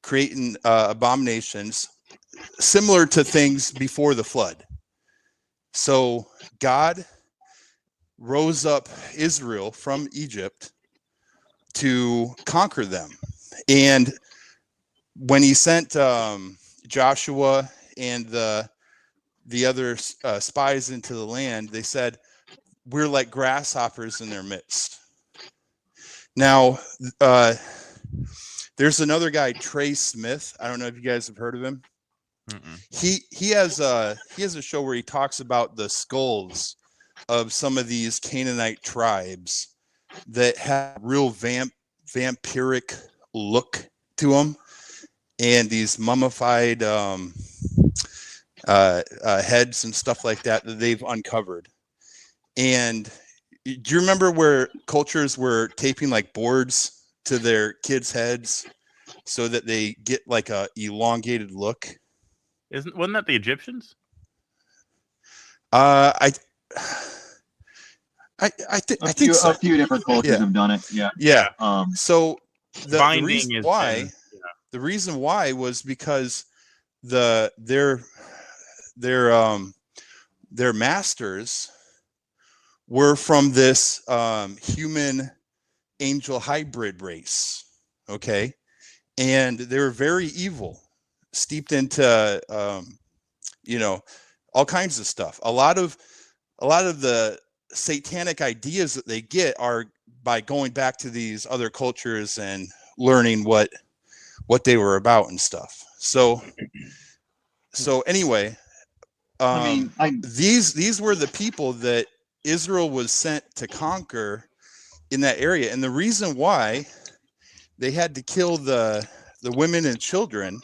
creating abominations similar to things before the flood. So God rose up Israel from Egypt to conquer them. And when he sent Joshua and the other spies into the land, they said, we're like grasshoppers in their midst. Now, there's another guy, Trey Smith. I don't know if you guys have heard of him. He has a show where he talks about the skulls of some of these Canaanite tribes that have real vampiric look to them, and these mummified heads and stuff like that they've uncovered. And do you remember where cultures were taping like boards to their kids' heads so that they get like a elongated look? Wasn't that the Egyptians? I think so. A few different cultures have done it. Yeah. So the reason why was because their masters were from this human angel hybrid race, okay, and they were very evil, steeped into all kinds of stuff. A lot of the satanic ideas that they get are by going back to these other cultures and learning what they were about and stuff. So anyway, these were the people that Israel was sent to conquer in that area, and the reason why they had to kill the women and children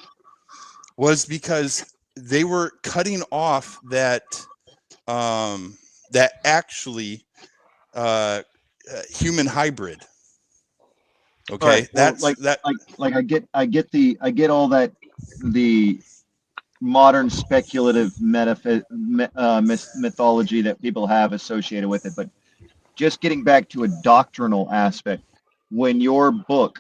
was because they were cutting off that actually human hybrid. Okay, right. that's well, that. I get all that, the modern speculative mythology that people have associated with it, but just getting back to a doctrinal aspect, when your book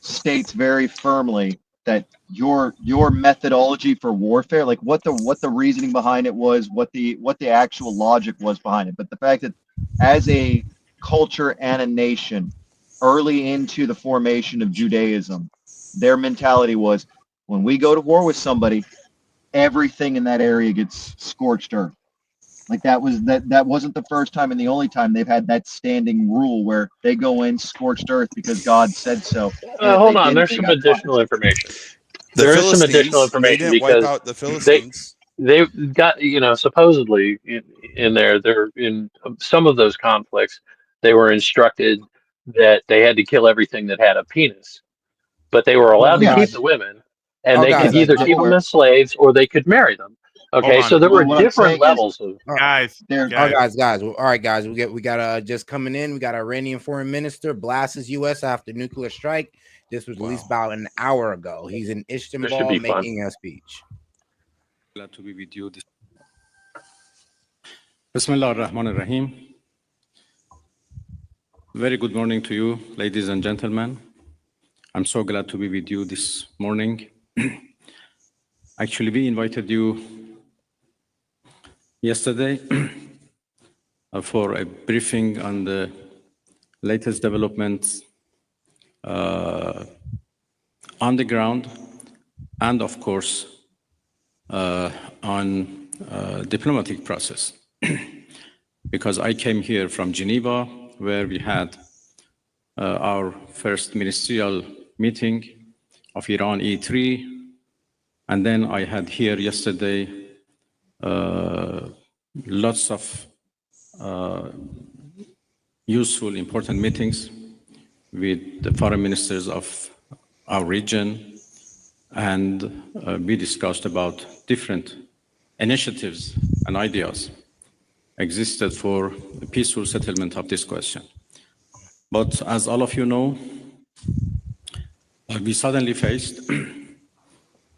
states very firmly that your methodology for warfare, like what the reasoning behind it was, what the actual logic was behind it, but the fact that as a culture and a nation early into the formation of Judaism, their mentality was, when we go to war with somebody, everything in that area gets scorched earth. Like that wasn't the first time and the only time they've had that standing rule where they go in scorched earth because God said so. Hold on, there's some additional information. There is some additional information because wipe out the Philistines. They've got, supposedly in some of those conflicts, they were instructed that they had to kill everything that had a penis, but they were allowed to keep the women, and they could either keep them as slaves or they could marry them. Okay, so there were different levels of guys. All right, guys, we got just coming in. We got Iranian foreign minister blasts U.S. after nuclear strike. This was released about an hour ago. He's in Istanbul making a speech. Glad to be with you. Bismillah ar-Rahman ar-Rahim. Very good morning to you, ladies and gentlemen. I'm so glad to be with you this morning. Actually, we invited you yesterday for a briefing on the latest developments on the ground, and of course on diplomatic process. Because I came here from Geneva, where we had our first ministerial meeting of Iran E3, and then I had here yesterday lots of useful, important meetings with the foreign ministers of our region, and we discussed about different initiatives and ideas existed for the peaceful settlement of this question. But as all of you know, we suddenly faced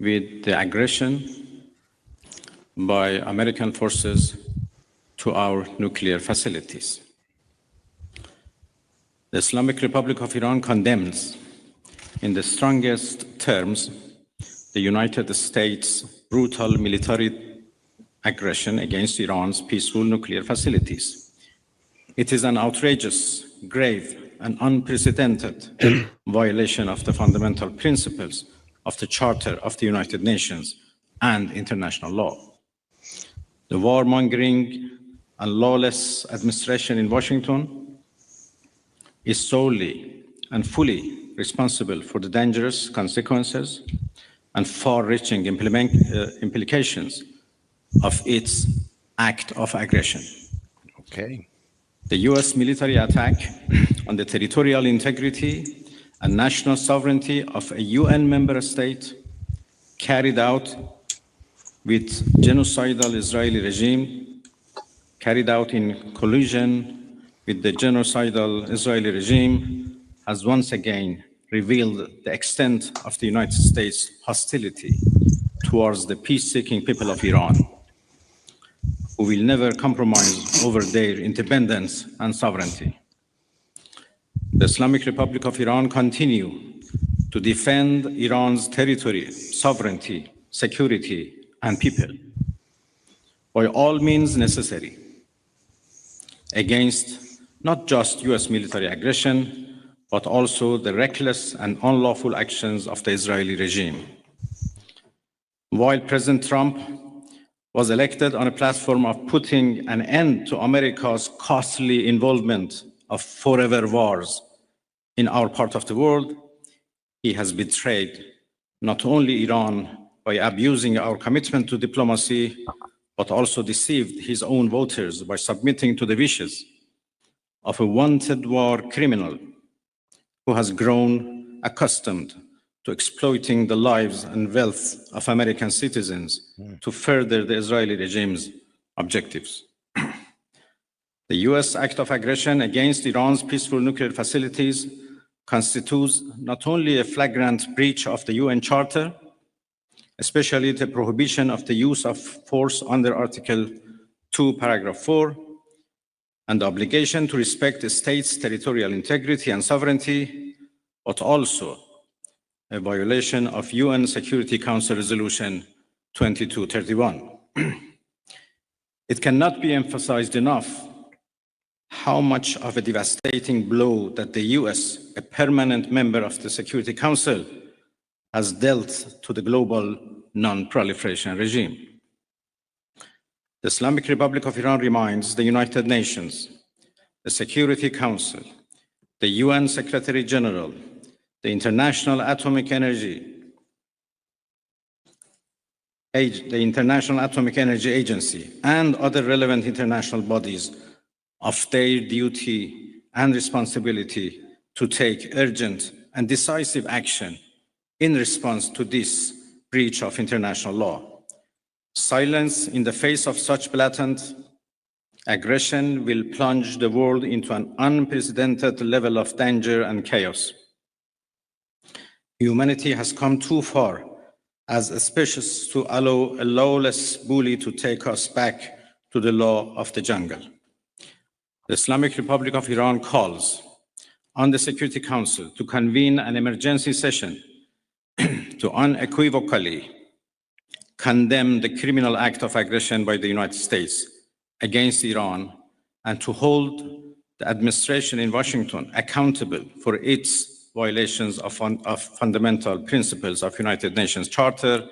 with the aggression by American forces to our nuclear facilities. The Islamic Republic of Iran condemns in the strongest terms the United States' brutal military aggression against Iran's peaceful nuclear facilities. It is an outrageous, grave, and unprecedented violation of the fundamental principles of the Charter of the United Nations and international law. The warmongering and lawless administration in Washington is solely and fully responsible for the dangerous consequences and far-reaching implications of its act of aggression. Okay. The US military attack on the territorial integrity and national sovereignty of a UN member state carried out with genocidal Israeli regime, carried out in collusion with the genocidal Israeli regime, has once again revealed the extent of the United States' hostility towards the peace-seeking people of Iran, who will never compromise over their independence and sovereignty. The Islamic Republic of Iran continues to defend Iran's territory, sovereignty, security, and people by all means necessary against not just US military aggression, but also the reckless and unlawful actions of the Israeli regime. While President Trump was elected on a platform of putting an end to America's costly involvement of forever wars in our part of the world, he has betrayed not only Iran by abusing our commitment to diplomacy, but also deceived his own voters by submitting to the wishes of a wanted war criminal who has grown accustomed to exploiting the lives and wealth of American citizens to further the Israeli regime's objectives. The US act of aggression against Iran's peaceful nuclear facilities constitutes not only a flagrant breach of the UN Charter, especially the prohibition of the use of force under Article 2, Paragraph 4, and the obligation to respect the state's territorial integrity and sovereignty, but also a violation of UN Security Council Resolution 2231. It cannot be emphasized enough how much of a devastating blow that the US, a permanent member of the Security Council, has dealt to the global non-proliferation regime. The Islamic Republic of Iran reminds the United Nations, the Security Council, the UN Secretary General, the International Atomic Energy Agency, and other relevant international bodies of their duty and responsibility to take urgent and decisive action in response to this breach of international law. Silence in the face of such blatant aggression will plunge the world into an unprecedented level of danger and chaos. Humanity has come too far as a species to allow a lawless bully to take us back to the law of the jungle. The Islamic Republic of Iran calls on the Security Council to convene an emergency session to unequivocally condemn the criminal act of aggression by the United States against Iran and to hold the administration in Washington accountable for its violations of fundamental principles of United Nations Charter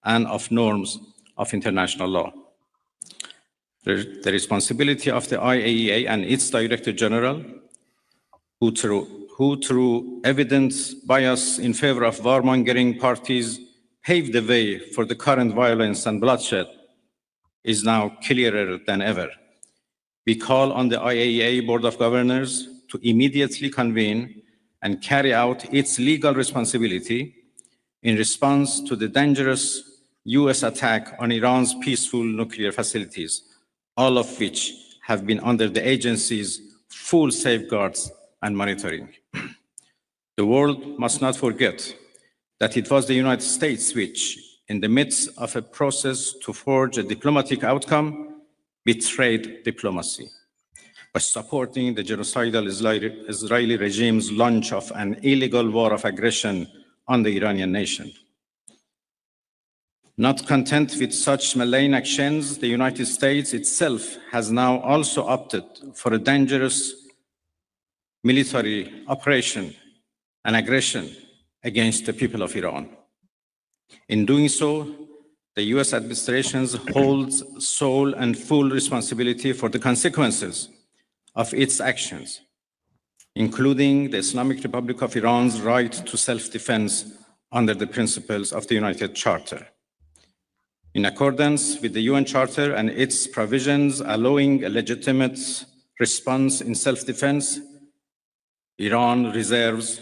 and of norms of international law. The responsibility of the IAEA and its Director General, who through evident bias in favor of warmongering parties paved the way for the current violence and bloodshed, is now clearer than ever. We call on the IAEA Board of Governors to immediately convene and carry out its legal responsibility in response to the dangerous US attack on Iran's peaceful nuclear facilities, all of which have been under the agency's full safeguards and monitoring. The world must not forget that it was the United States which, in the midst of a process to forge a diplomatic outcome, betrayed diplomacy by supporting the genocidal Israeli regime's launch of an illegal war of aggression on the Iranian nation. Not content with such malign actions, the United States itself has now also opted for a dangerous military operation and aggression against the people of Iran. In doing so, the US administration holds sole and full responsibility for the consequences of its actions, including the Islamic Republic of Iran's right to self-defense under the principles of the United Charter. In accordance with the UN Charter and its provisions allowing a legitimate response in self-defense, Iran reserves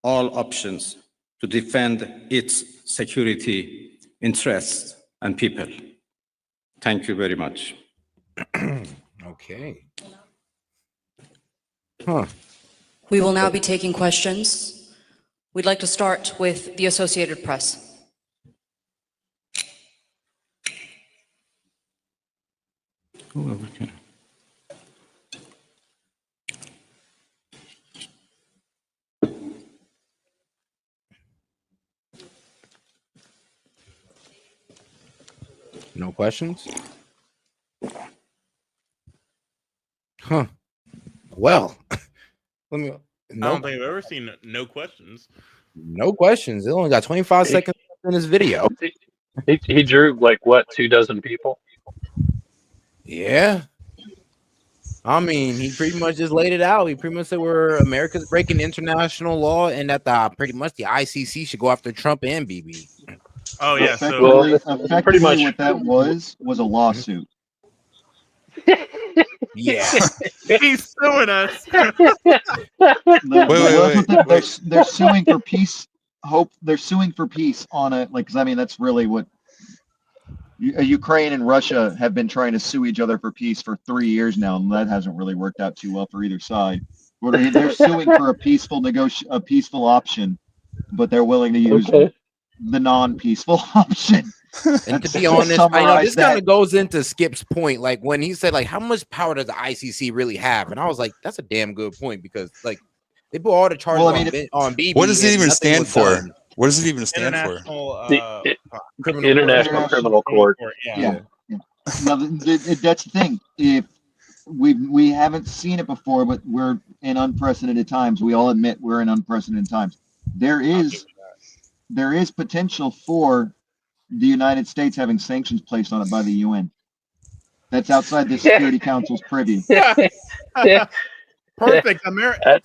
all options to defend its security interests and people. Thank you very much. Okay. Huh. We will now be taking questions. We'd like to start with the Associated Press. Okay. No questions? Huh. Well, let me. I don't think I've ever seen no questions. No questions. It only got 25 seconds in this video. He drew like what, 24 people? Yeah. I mean, he pretty much just laid it out. He pretty much said America's breaking international law and that pretty much the ICC should go after Trump and BB. Oh yeah, Effectively, pretty much what that was a lawsuit. Yeah. he's suing us. Wait. They're suing for peace. They're suing for peace on it. Like, 'cause I mean, that's really what Ukraine and Russia have been trying to sue each other for peace for 3 years now, and that hasn't really worked out too well for either side. They're suing for a peaceful option, but they're willing to use the non-peaceful option. And to be honest, I know this kind of goes into Skip's point, like when he said, like, how much power does the ICC really have? And I was like, that's a damn good point, because like they put all the charges on BB. What does it even stand for? What does it even stand for? International Criminal Court. Yeah. Now that's the thing. If we haven't seen it before, but we're in unprecedented times. We all admit we're in unprecedented times. There is potential for the United States having sanctions placed on it by the UN. That's outside the Security Council's privy. Perfect.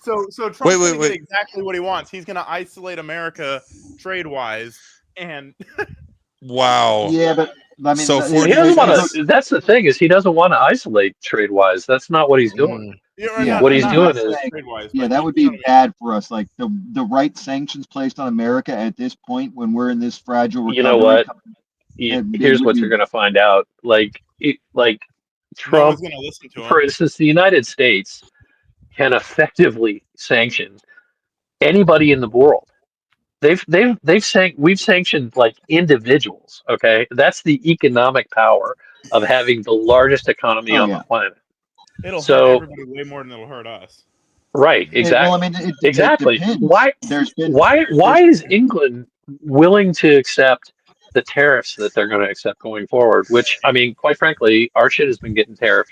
So Trump's going to get exactly what he wants. He's going to isolate America trade-wise, and wow. Yeah, but I mean, So he doesn't want to. That's the thing, is he doesn't want to isolate trade-wise. That's not what he's doing. What he's doing is that would be bad for us. Like the right sanctions placed on America at this point, when we're in this fragile recovery. You know what? Here's what you're going to find out. Like Trump, no one's gonna listen to him. For instance, the United States can effectively sanction anybody in the world. We've sanctioned like individuals. Okay, that's the economic power of having the largest economy on the planet. It'll hurt everybody way more than it'll hurt us. Right, exactly. Well, I mean, exactly. Why is England willing to accept the tariffs that they're going to accept going forward? Which, I mean, quite frankly, our shit has been getting tariffed,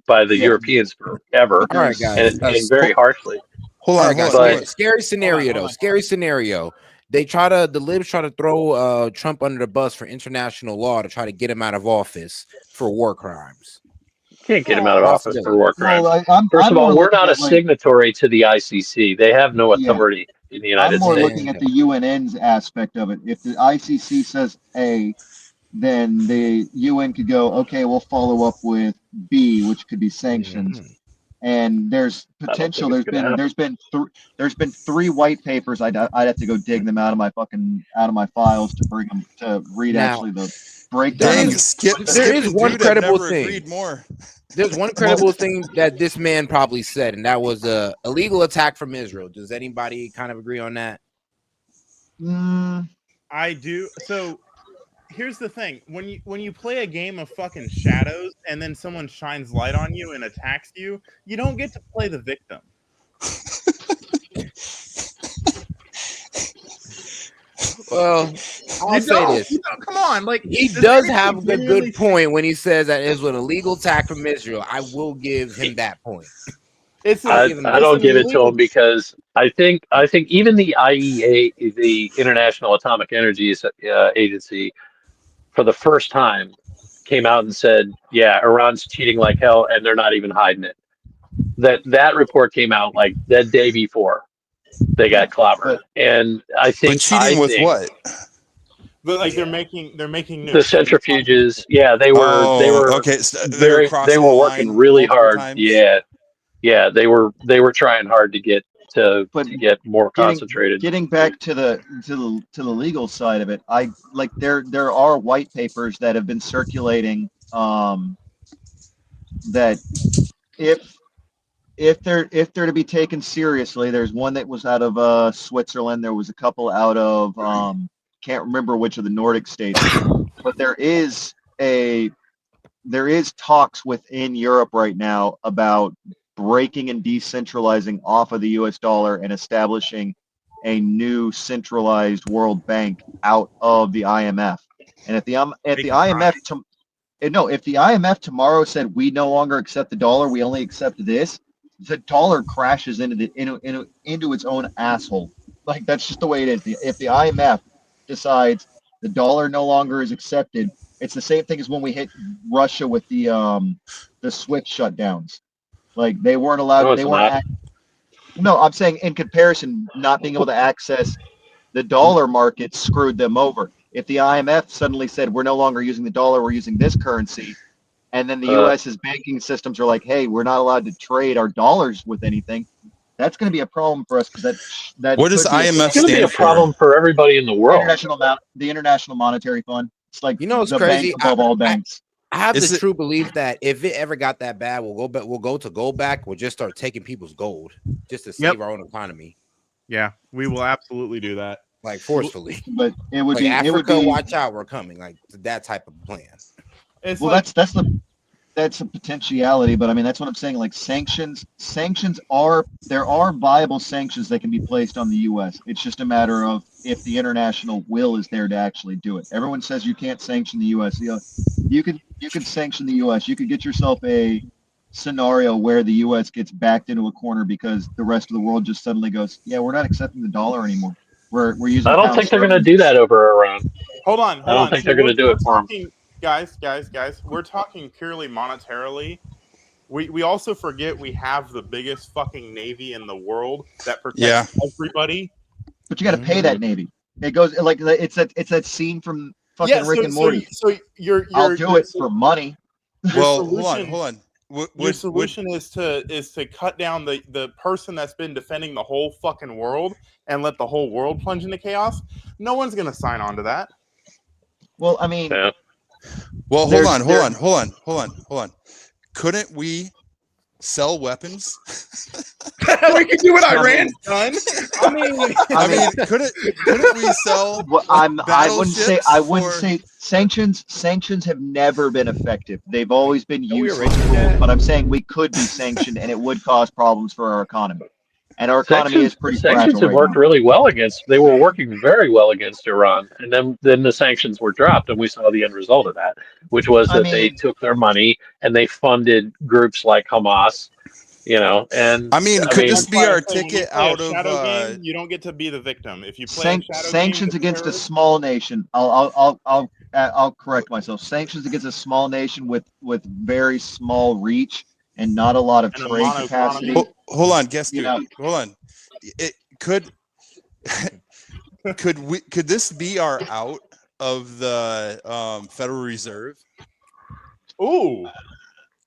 by the Europeans forever. All right, guys, and very harshly. Hold on, guys. Scary scenario. The libs try to throw Trump under the bus for international law to try to get him out of office for war crimes. Can't get him out of office for war crimes. Well, First of all, we're not a signatory to the ICC. They have no authority in the United States. I'm more looking at the UNN's aspect of it. If the ICC says A, then the UN could go, okay, we'll follow up with B, which could be sanctions. Mm-hmm. And there's potential. There's been 3 white papers. I'd have to go dig them out of my files to bring them to read actually the breakdown. There is one credible thing. There's one credible thing that this man probably said, and that was a illegal attack from Israel. Does anybody kind of agree on that? I do. So here's the thing: when you play a game of fucking shadows and then someone shines light on you and attacks you, you don't get to play the victim. Well, I'll say this. Come on, like He this does guy have a genuinely good point when he says that it was an illegal attack from Israel. I will give him that point. It's I'll an, give him I that. it's don't an give it to illegal. him because I think even the IEA, the International Atomic Energy Agency, for the first time, came out and said, "Yeah, Iran's cheating like hell, and they're not even hiding it." That report came out like the day before they Yeah, got clobbered, but and I But think cheating with what? But like they're making the nukes. centrifuges, yeah, they Oh, were okay. So they were very they crossing the were working line really multiple hard. times. Yeah, they were trying hard to get but to get more getting concentrated. getting back to the legal side of it, I like there are white papers that have been circulating that if if they're to be taken seriously, there's one that was out of Switzerland. There was a couple out of can't remember which of the Nordic states, but there is talks within Europe right now about breaking and decentralizing off of the US dollar and establishing a new centralized world bank out of the IMF. And if the IMF no, if the IMF tomorrow said we no longer accept the dollar, we only accept this, the dollar crashes into its own asshole. Like that's just the way it is. If the IMF decides the dollar no longer is accepted, it's the same thing as when we hit Russia with the SWIFT shutdowns. Like they weren't No, allowed. They it's weren't. not. No, I'm saying in comparison, not being able to access the dollar market screwed them over. If the IMF suddenly said we're no longer using the dollar, we're using this currency, and then the Uh, US's banking systems are like, hey, we're not allowed to trade our dollars with anything, that's going to be a problem for us because that What does could be it's IMF going to be a stand for? problem for everybody in the world. the International Monetary Fund. It's like You know, it's the bank crazy. above all banks. I have Is the it? true belief that if it ever got that bad, we'll go to gold back. We'll just start taking people's gold just to save our own economy, Yeah, we will absolutely do that. like forcefully. But it would Like be Africa, watch out, we're coming. Like that type of plan. It's well, like that's a potentiality, but I mean that's what I'm saying. Like sanctions are there are viable sanctions that can be placed on the U.S. It's just a matter of if the international will is there to actually do it. Everyone says you can't sanction the U.S. You could sanction the U.S. You could get yourself a scenario where the U.S. gets backed into a corner because the rest of the world just suddenly goes, yeah, we're not accepting the dollar anymore. We're I using don't pound think they're going to sterling. do that over Iran. hold I on. don't think So they're going to do we're it for them. talking, guys. We're talking purely monetarily. We also forget we have the biggest fucking navy in the world that Yeah. protects everybody. But you got to pay that Navy. It goes like it's that scene from fucking Yeah, Rick and Morty. so your I'll do it for money. Well, solution, hold on. your solution is to cut down the person that's been defending the whole fucking world and let the whole world plunge into chaos. No one's gonna sign on to that. Well, I mean, Yeah. Well, hold there's on, there. hold on. Couldn't we sell weapons? We can do what I Iran's mean- done. I mean, couldn't we sell Well, I wouldn't say battleships sanctions have never been effective. They've always been we useless already did tools. that? But I'm saying we could be sanctioned, and it would cause problems for our economy. And our economy is pretty Sanctions fragile have right worked now. really well against. They were working very well against Iran, and then the sanctions were dropped, and we saw the end result of that, which was I that they mean, took their money and they funded groups like Hamas. And I mean, I could mean, this That's be why I our say when you ticket play a out of shadow game, you don't get to be the victim. If you play a shadow game sanctions with against a terrorists, small nation. I'll correct myself. Sanctions against a small nation with very small reach and not a lot of and a trade mono capacity. economy. hold on, guest You dude. know, Hold on. It could this be our out of the Federal Reserve? Ooh,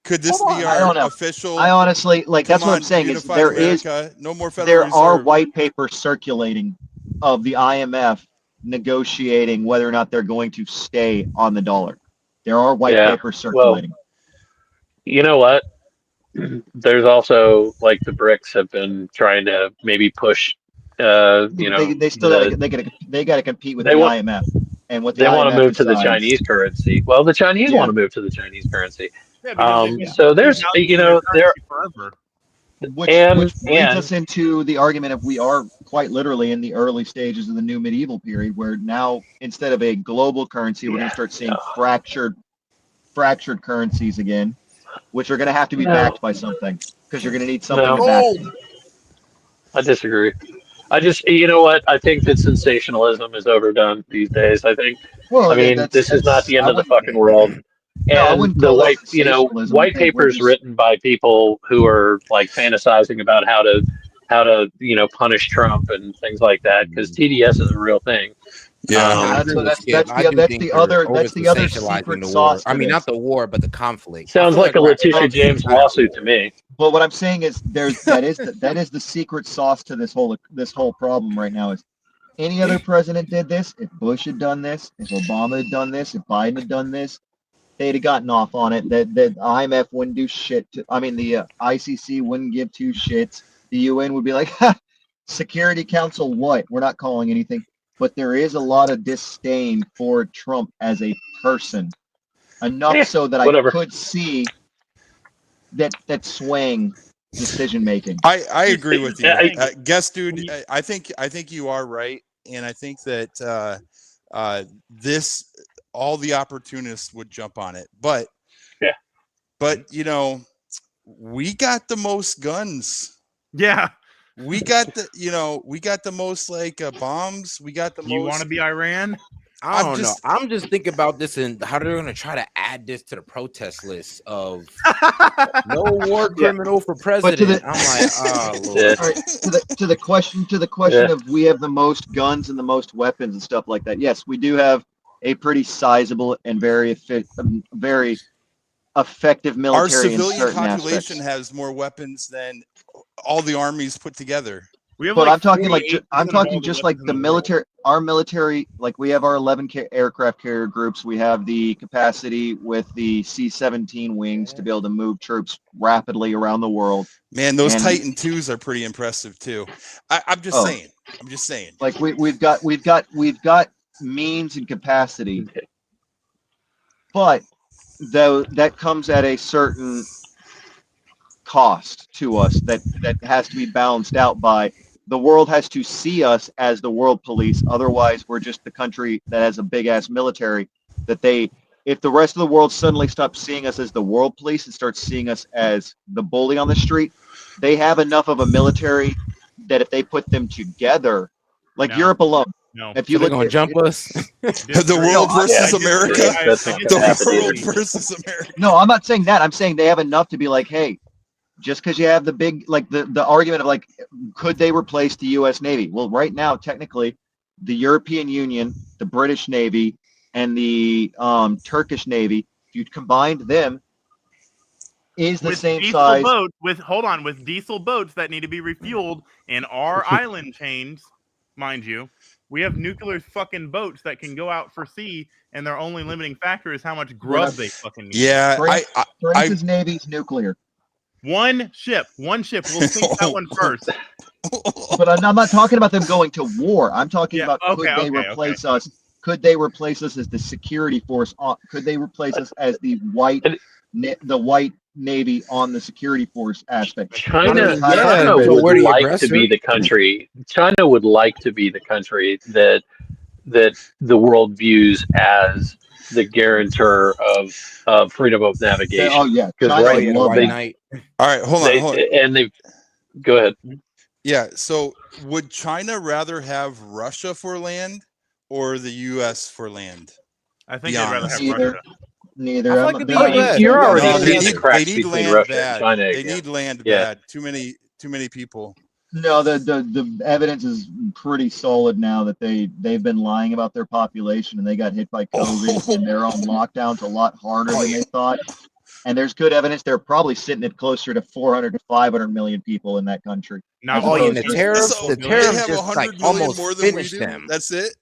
Could this Hold be on. I our don't know. official I honestly like come that's what I'm on, saying is unified America, no more Federal there are Reserve? white papers circulating of the IMF negotiating whether or not they're going to stay on the dollar. There are white yeah. papers Well, circulating. you know what? There's also like the BRICS have been trying to maybe push. They still they got to compete with They the want IMF, and what the they want to IMF move to the decides. Chinese currency. Well, the Chinese want Yeah, to move to the Chinese currency. yeah, because they've been So there's devaluing their there currency forever. which and brings us into the argument of we are quite literally in the early stages of the new medieval period, where now instead of a global currency, we're going to start seeing fractured currencies again, which are going to have to be backed by something because you're going to need something to back them. I disagree. You know what? I think that sensationalism is overdone these days. Well, I mean, this is not the end I of the wouldn't. fucking world. No, I And wouldn't call that sensationalism. I white think we're papers just. written by people who are like fantasizing about how to, punish Trump and things like that, because TDS is a real thing. Yeah. I That's agree so with that's Skip. that's I the do that's think the they're other over that's the other secret sensationalizing the war. sauce I to mean, not this. the war, but the conflict. I Sounds feel like like a Letitia Trump's James kind of lawsuit to me. But what I'm saying is that is the secret sauce to this whole problem right now. Is any other president did this, if Bush had done this, if Obama had done this, if Biden had done this, they'd have gotten off on it. That IMF wouldn't do shit. The ICC wouldn't give two shits. The UN would be like, ha, Security Council, what? We're not calling anything. But there is a lot of disdain for Trump as a person, enough so that I Whatever. could see that swaying decision making. I agree with you. Guess, dude, You- I think you are right, and I think that this all the opportunists would jump on it, but Yeah. we got the most guns. Yeah. We got the most bombs. We got the Do you most. want to be Iran? I don't know. I'm just thinking about this and how they're going to try to add this to the protest list of no war criminal for president. I'm like, oh Lord. Yeah. All right, to the question of we have the most guns and the most weapons and stuff like that. Yes, we do have a pretty sizable and very effective Our military in civilian certain population aspects. has more weapons than all the armies put together. We have But like I'm talking 48% I'm of all talking the just like weapons in the world. military, our military, like we have our 11 aircraft carrier groups. We have the capacity with the C-17 wings to be able to move troops rapidly around the world. Man, those And Titan 2s are pretty impressive too. I'm just saying. I'm just saying. like we've got means and capacity, but though that comes at a certain cost to us that has to be balanced out by the world has to see us as the world police. Otherwise, we're just the country that has a big ass military that if the rest of the world suddenly stops seeing us as the world police and starts seeing us as the bully on the street, they have enough of a military that if they put them together, like No. Europe alone, No. if So you they're look going to jump us? The world versus America. That's not The gonna happen world either. versus America. No, I'm not saying that. I'm saying they have enough to be like, hey, just because you have the big, like the argument of like, could they replace the U.S. Navy? Well, right now, technically, the European Union, the British Navy, and the Turkish Navy, if you combined them, is the With same diesel size. boats, with diesel boats that need to be refueled in our island chains, mind you, we have nuclear fucking boats that can go out for sea, and their only limiting factor is how much grub they fucking need. Yeah, France's Navy's nuclear. One ship. We'll sink that one first. But I'm not talking about them going to war. I'm talking Yeah, about could they replace us? Could they replace us as the security force? Could they replace us as the white Navy on the security force aspect? China so would we're the like to aggressor. be the country. China would like to be the country that the world views as the guarantor of freedom of navigation. Oh yeah, Because China right, would love White that. Knight. All right, hold on. they go ahead. Yeah, so would China rather have Russia for land or the U.S. for land? I think they'd rather have Neither. Russia. Neither. I feel like it'd be Oh, US. you're already No, seeing the cracks they need between land Russia and bad. China They again. need land Yeah. bad. Too many people. No, the evidence is pretty solid now that they've been lying about their population and they got hit by COVID and they're on lockdowns a lot harder than they thought. And there's good evidence they're probably sitting at closer to 400 to 500 million people in that country. Not Oh, and the the tariffs, So the they tariffs have just 100 like million almost more than we finished do. them. That's it.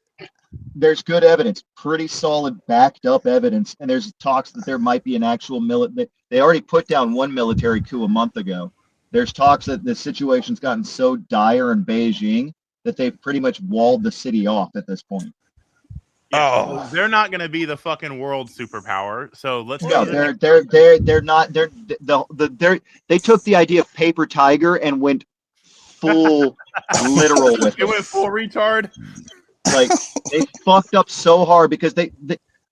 There's good evidence, pretty solid, backed up evidence, and there's talks that there might be an actual They already put down one military coup a month ago. There's talks that the situation's gotten so dire in Beijing that they've pretty much walled the city off at this point. Yeah, so they're not going to be the fucking world superpower. So let's No, they're not. They took the idea of paper tiger and went full literal with It it. went full retard. Like they fucked up so hard because they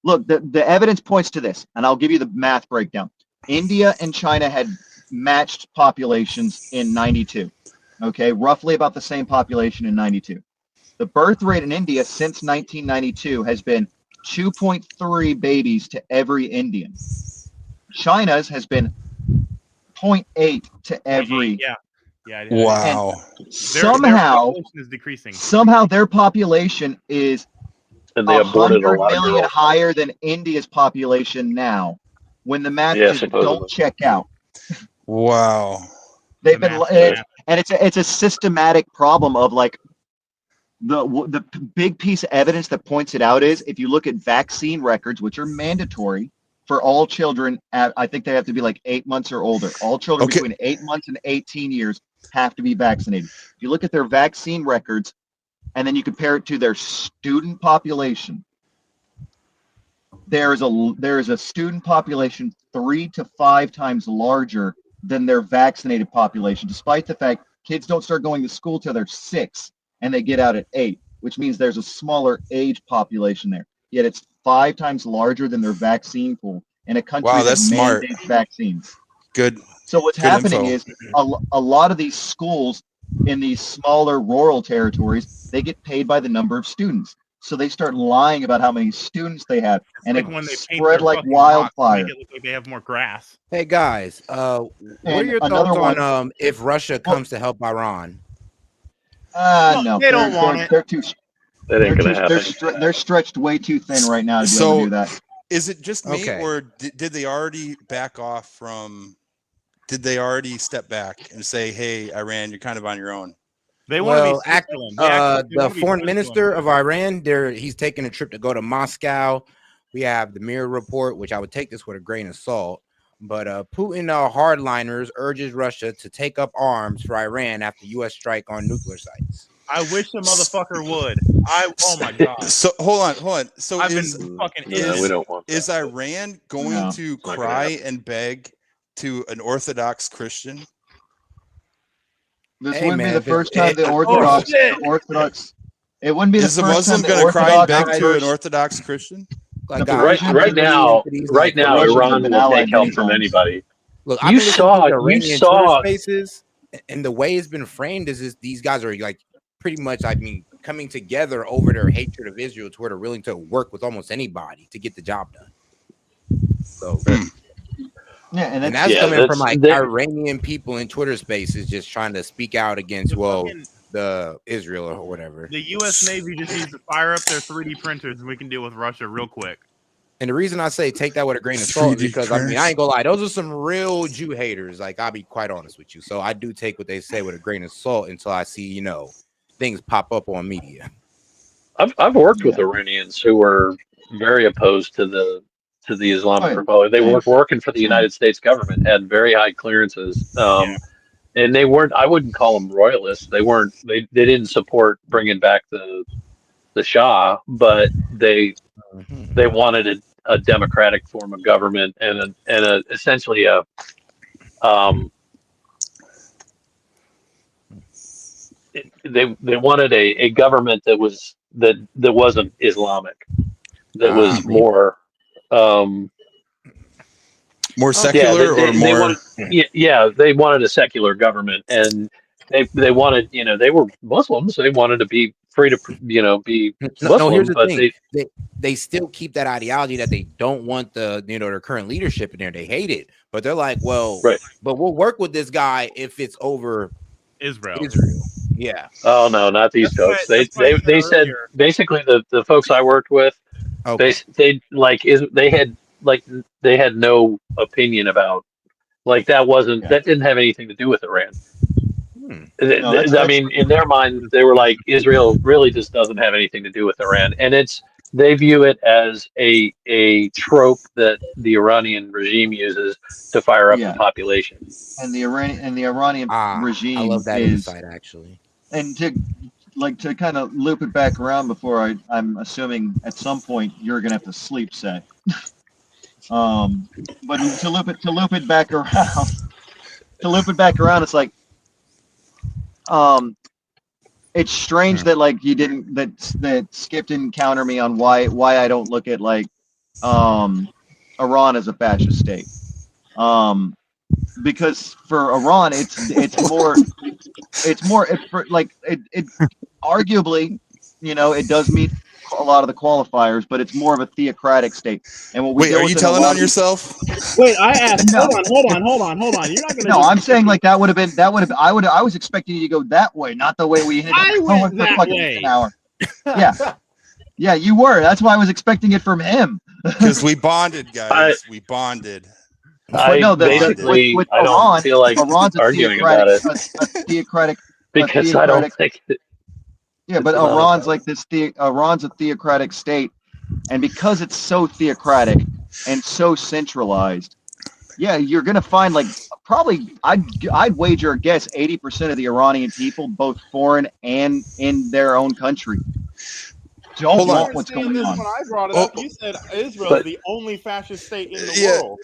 look, the evidence points to this, and I'll give you the math breakdown. India and China had matched populations in 92. Okay, roughly about the same population in 92. The birth rate in India since 1992 has been 2.3 babies to every Indian. China's has been 0.8 to every. Yeah. Yeah. Wow. Their population is decreasing. Somehow their population is And they aborted a 100 lot of million girls. higher than India's population now. When the math Yeah, just supposedly. don't check out. Wow. They've been, and it's a systematic problem of like the big piece of evidence that points it out is if you look at vaccine records, which are mandatory for all children, I think they have to be like 8 months or older. All children between 8 months and 18 years have to be vaccinated. If you look at their vaccine records and then you compare it to their student population, there is a student population 3 to 5 times larger than their vaccinated population, despite the fact kids don't start going to school till they're 6 and they get out at 8, which means there's a smaller age population there. Yet it's 5 times larger than their vaccine pool in a country that mandates vaccines. Good. So what's happening is a lot of these schools in these smaller rural territories, they get paid by the number of students. So they start lying about how many students they have, and like it when they spread like wildfire. Make it look like they have more grass. Hey guys, what are your thoughts on if Russia comes to help Iran? No, they don't want it. They're too. That ain't gonna happen. They're stretched way too thin right now to be able to do that. Is it just me, or did they already back off from? Did they already step back and say, "Hey, Iran, you're kind of on your own"? They want to be the foreign minister of Iran, he's taking a trip to go to Moscow. We have the Mirror report, which I would take this with a grain of salt. But Putin hardliners urges Russia to take up arms for Iran after U.S. strike on nuclear sites. I wish the motherfucker would. Oh my god. So hold on. So we don't want that. Is Iran going to cry and beg to an Orthodox Christian? This wouldn't be the first time the Orthodox. It wouldn't be the first time. Is a Muslim going to cry and beg to an Orthodox Christian? Like right now, Iran will take help from anybody. Look, you saw spaces, and the way it's been framed is these guys are like pretty much, I mean, coming together over their hatred of Israel to where they're willing to work with almost anybody to get the job done. So, yeah, and that's coming from like Iranian people in Twitter spaces just trying to speak out against the Israel or whatever. The U.S. Navy just needs to fire up their 3D printers and we can deal with Russia real quick. And the reason I say take that with a grain of salt is because I mean I ain't gonna lie, those are some real Jew haters. Like I'll be quite honest with you. So I do take what they say with a grain of salt until I see things pop up on media. I've worked with Iranians who were very opposed to the Islamic Republic. They were working for the United States government, had very high clearances. And they weren't, I wouldn't call them royalists. They didn't support bringing back the Shah, but they wanted a democratic form of government and essentially they wanted a government that wasn't Islamic, that was more secular or more. They wanted a secular government, and they wanted, they were Muslims. They wanted to be free to, be Muslim. No, here's the but thing. They still keep that ideology that they don't want their current leadership in there. They hate it, but they're like, well, but we'll work with this guy if it's over Israel. Yeah. Oh no, not these folks. They said basically the folks I worked with, they had no opinion about, like, that didn't have anything to do with Iran. I mean, in their mind, they were like, Israel really just doesn't have anything to do with Iran, and they view it as a trope that the Iranian regime uses to fire up the population. And the Iranian regime, I love that insight actually. And to kind of loop it back around before I'm assuming at some point you're gonna have to sleep, Set. But to loop it back around, it's like it's strange that like you didn't that Skip didn't counter me on why I don't look at like Iran as a fascist state. Because for Iran it's more arguably, you know, it does meet a lot of the qualifiers, but it's more of a theocratic state. And what we Wait, deal are with you in telling a lot on of these, yourself? Wait, I asked. No. Hold on. You're not gonna. no, I'm saying like I was expecting you to go that way, not the way we ended up I going went for that fucking way. an hour. Yeah, you were. That's why I was expecting it from him. Because we bonded, guys. We bonded. But no, basically with I don't Iran, feel like Iran's a arguing theocratic, about it a theocratic, because I don't think yeah, but it's not Iran's like this. Iran's a theocratic state, and because it's so theocratic and so centralized, yeah, you're gonna find like probably I'd wager a guess 80% of the Iranian people, both foreign and in their own country, don't want what's going this on. when I brought it up. You said Israel is the only fascist state in the world.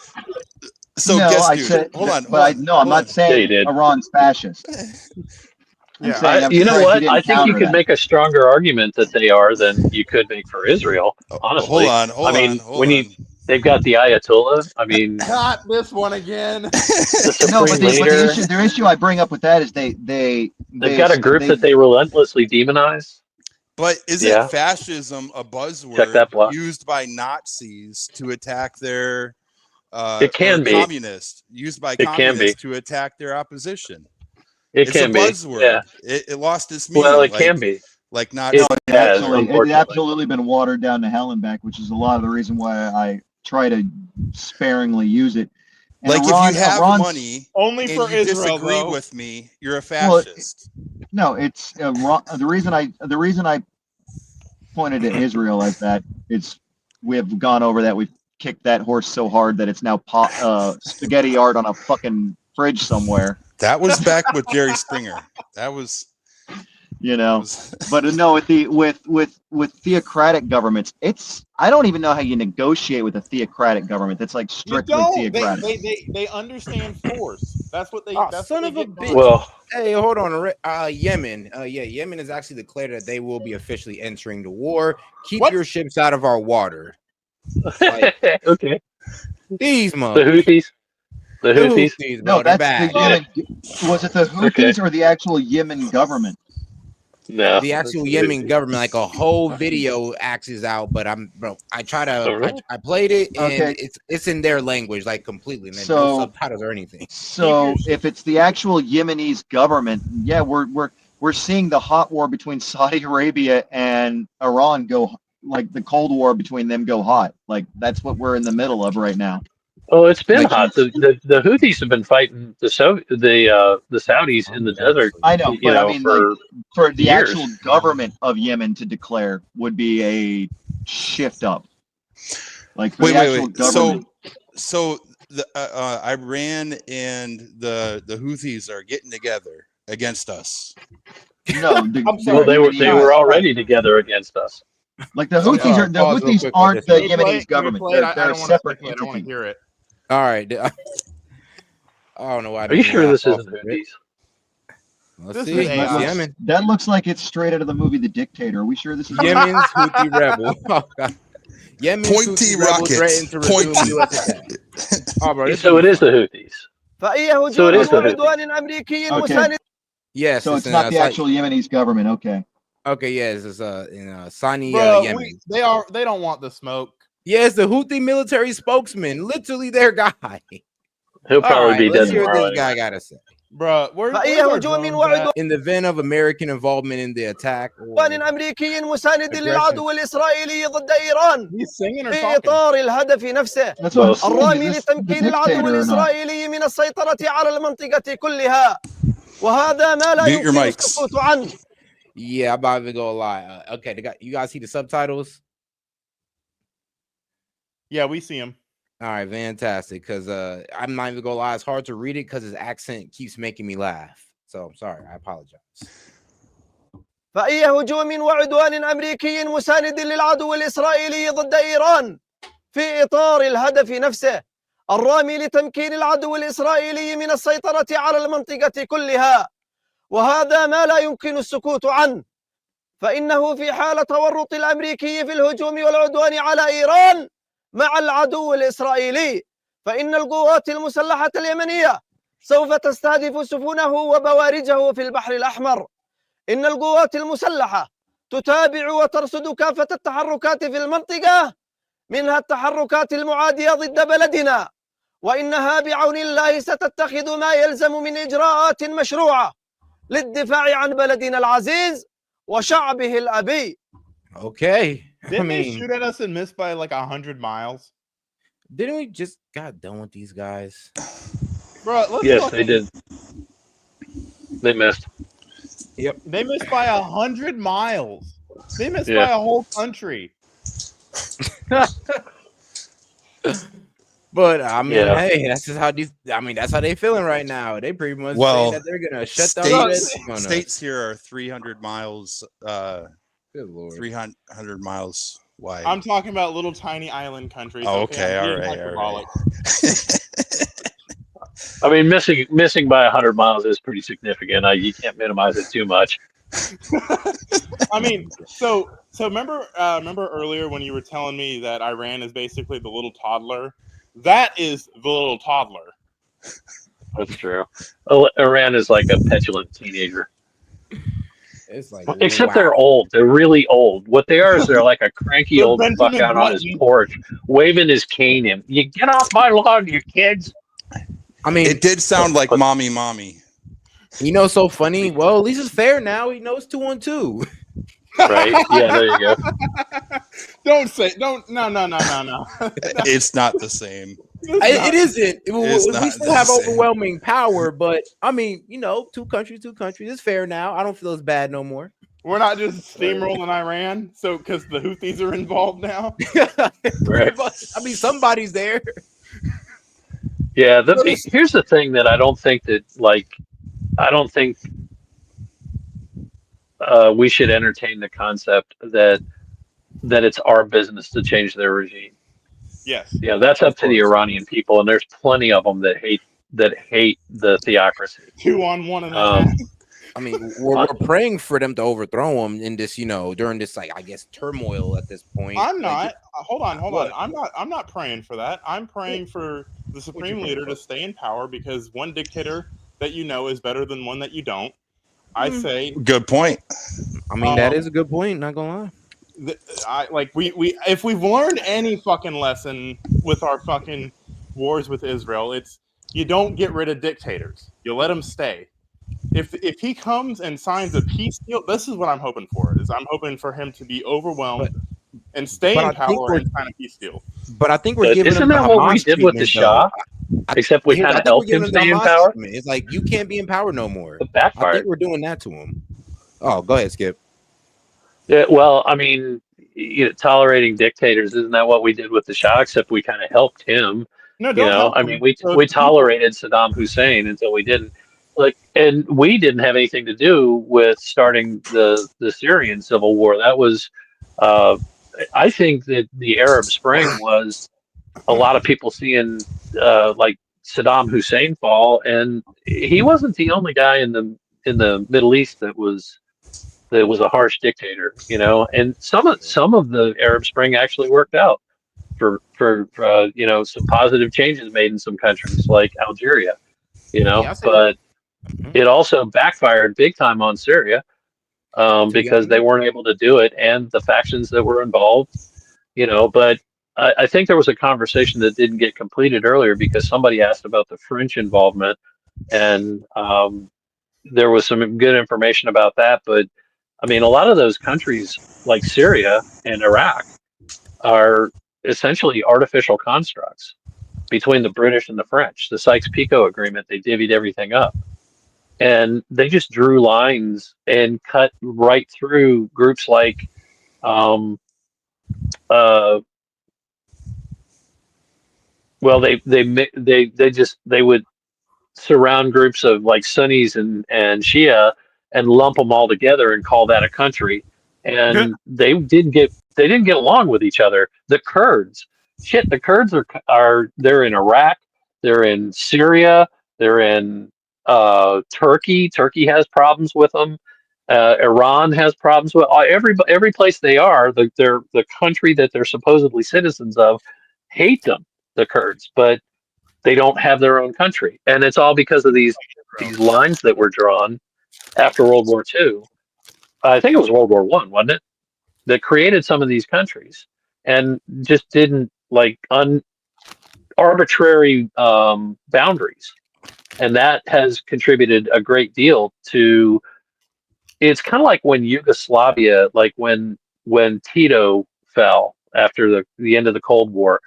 So no, guess, I dude. said, Hold on. I'm not saying Iran's fascist. I'm saying you know what? I think you counter could that. make a stronger argument that they are than you could make for Israel. Honestly, they've got the Ayatollah. I mean, not this one again. The Supreme No, but Leader. the issue I bring up with that is they've got a group that they relentlessly demonize. But isn't fascism a buzzword used by Nazis to attack their it can be communist, used by communists to attack their opposition? It's a buzzword. Yeah. It lost its meaning. Well, it can be. Like not. It's absolutely been watered down to hell and back, which is a lot of the reason why I try to sparingly use it. And like Iran, if you have money only and for you Israel, disagree though. with me, you're a fascist. Well, no, it's the reason I pointed at Israel as that is we have gone over that. We've kicked that horse so hard that it's now spaghetti art on a fucking fridge somewhere. That was back with Jerry Springer. That was, you know, but no, with theocratic governments, I don't even know how you negotiate with a theocratic government that's like strictly theocratic. They understand force. That's what they. That's son what of they a get bitch. Well, hey, hold on. Yemen. Yemen has actually declared that they will be officially entering the war. Keep your ships out of our water. Like, okay. These The Houthis. The Houthis. No, that's the Yemen. Was it the Houthis or the actual Yemen government? No, the actual Yemen government, like a whole video axes out, but I try to I played it and it's in their language, like completely, and no subtitles or anything. So if it's the actual Yemenese government, yeah, we're seeing the hot war between Saudi Arabia and Iran go, like the Cold War between them go hot. Like that's what we're in the middle of right now. Oh, it's been hot. The Houthis have been fighting the Saudis in the desert. I know, but I mean, for the years. actual government of Yemen to declare would be a shift up. Like for the actual government. So the Iran and the Houthis are getting together against us. No, they were already together against us. Like the Houthis aren't the Yemenese government. They're a separate entity. I want to hear it. All right. I don't know why. Are you sure this isn't Houthis? Let's see. Yemen. That looks like it's straight out of the movie The Dictator. Are we sure this is Yemen's Houthi rebel? Oh, God. Yemen's Pointy Houthi rebel threatened to resume US attack. Oh, bro, so it is the Houthis. So it is the Houthis. Okay. Yes. So it's not the actual Yemenese government. Okay. Okay. Yes. It's in Sani, Yemen. They don't want the smoke. Yes, the Houthi military spokesman, literally their guy. He'll probably be dead. Let's hear what this guy got to say. Bro, in the event of American involvement in the attack, أمريكي مساند للعدو الإسرائيلي ضد إيران في إطار الهدف نفسه الرامي لتمكين العدو الإسرائيلي من السيطرة على المنطقة كلها وهذا ما لا يمكن السكوت عنه. Yeah, I'm about to go lie. Okay, you guys see the subtitles? Yeah, we see him. All right, fantastic. Because I'm not even gonna lie, it's hard to read it because his accent keeps making me laugh. So I'm sorry, I apologize. فأي هجوم وعدوان أمريكي مساند للعدو الإسرائيلي ضد إيران في إطار الهدف نفسه الرامي لتمكين العدو الإسرائيلي من السيطرة على المنطقة كلها وهذا ما لا يمكن السكوت عنه، فإنه في حال تورط الأمريكي في الهجوم والعدوان على إيران مع العدو الإسرائيلي، فإن القوات المسلحة اليمنية سوف تستهدف سفنه وبوارجه في البحر الأحمر. إن القوات المسلحة تتابع وترصد كافة التحركات في المنطقة، منها التحركات المعادية ضد بلدنا، وإنها بعون الله ستتخذ ما يلزم من إجراءات مشروعة للدفاع عن بلدنا العزيز وشعبه الأبي. Okay. Didn't they shoot at us and miss by like 100 miles? Didn't we just got done with these guys? Bro, yes, they did. They missed. Yep. They missed by 100 miles. They missed by a whole country. But I mean, hey, that's just how these. I mean, that's how they feeling right now. They pretty much saying that they're gonna shut down. States here are 300 miles. Good Lord. 300 miles wide. I'm talking about little tiny island countries. Oh, okay, all right. I mean, missing by 100 miles is pretty significant. You can't minimize it too much. I mean, so remember earlier when you were telling me that Iran is basically the little toddler? That is the little toddler. That's true. Iran is like a petulant teenager. It's like, except they're old. They're really old. What they are is they're like a cranky old fuck out on his porch, waving his cane. You get off my lawn, you kids. I mean, it did sound like mommy. You know, so funny. Well, at least it's fair now. He knows 2-on-2. Right? Yeah, there you go. No. It's not the same. It isn't. We still have overwhelming power, but I mean, you know, two countries. It's fair now. I don't feel as bad no more. We're not just steamrolling Iran, so because the Houthis are involved now. Right. I mean, somebody's there. Yeah. Here's the thing that I don't think we should entertain the concept that it's our business to change their regime. Yes. Yeah, that's up to the Iranian people, and there's plenty of them that hate the theocracy. 2 on 1.5. I mean, we're praying for them to overthrow them in this, you know, during this, like, I guess, turmoil at this point. I'm not. Hold on. I'm not praying for that. I'm praying for the supreme leader to stay in power, because one dictator that you know is better than one that you don't. I say. Good point. I mean, that is a good point. Not gonna lie. If we've learned any fucking lesson with our fucking wars with Israel, it's you don't get rid of dictators. You let them stay. If he comes and signs a peace deal, this is what I'm hoping for. I'm hoping for him to be overwhelmed and stay in power and sign a peace deal. But I think we're giving. Isn't that what we did with the Shah? Except we kind of helped him stay in power. It's like you can't be in power no more. It backfired. I think we're doing that to him. Oh, go ahead, Skip. Yeah, well, I mean, tolerating dictators, isn't that what we did with the Shah? Except we kind of helped him. No, don't I mean, we tolerated Saddam Hussein until we didn't. And we didn't have anything to do with starting the Syrian civil war. That was, I think that the Arab Spring was a lot of people seeing like Saddam Hussein fall, and he wasn't the only guy in the Middle East that was a harsh dictator, and some of the Arab Spring actually worked out for some positive changes made in some countries like Algeria, but it also backfired big time on Syria because they weren't able to do it, and the factions that were involved, but I think there was a conversation that didn't get completed earlier because somebody asked about the French involvement, and there was some good information about that, but I mean, a lot of those countries like Syria and Iraq are essentially artificial constructs between the British and the French. The Sykes-Picot Agreement, they divvied everything up. And they just drew lines and cut right through groups like they would surround groups of like Sunnis and Shia and lump them all together and call that a country. And they didn't get along with each other. The Kurds, the Kurds are they're in Iraq, they're in Syria, they're in Turkey has problems with them. Iran has problems with every place they are. The country that they're supposedly citizens of hate them, the Kurds, but they don't have their own country, and it's all because of these lines that were drawn after World War II. I think it was World War One, wasn't it? That created some of these countries and just didn't like arbitrary boundaries, and that has contributed a great deal to. It's kind of like when Yugoslavia, like when Tito fell after the end of the Cold War,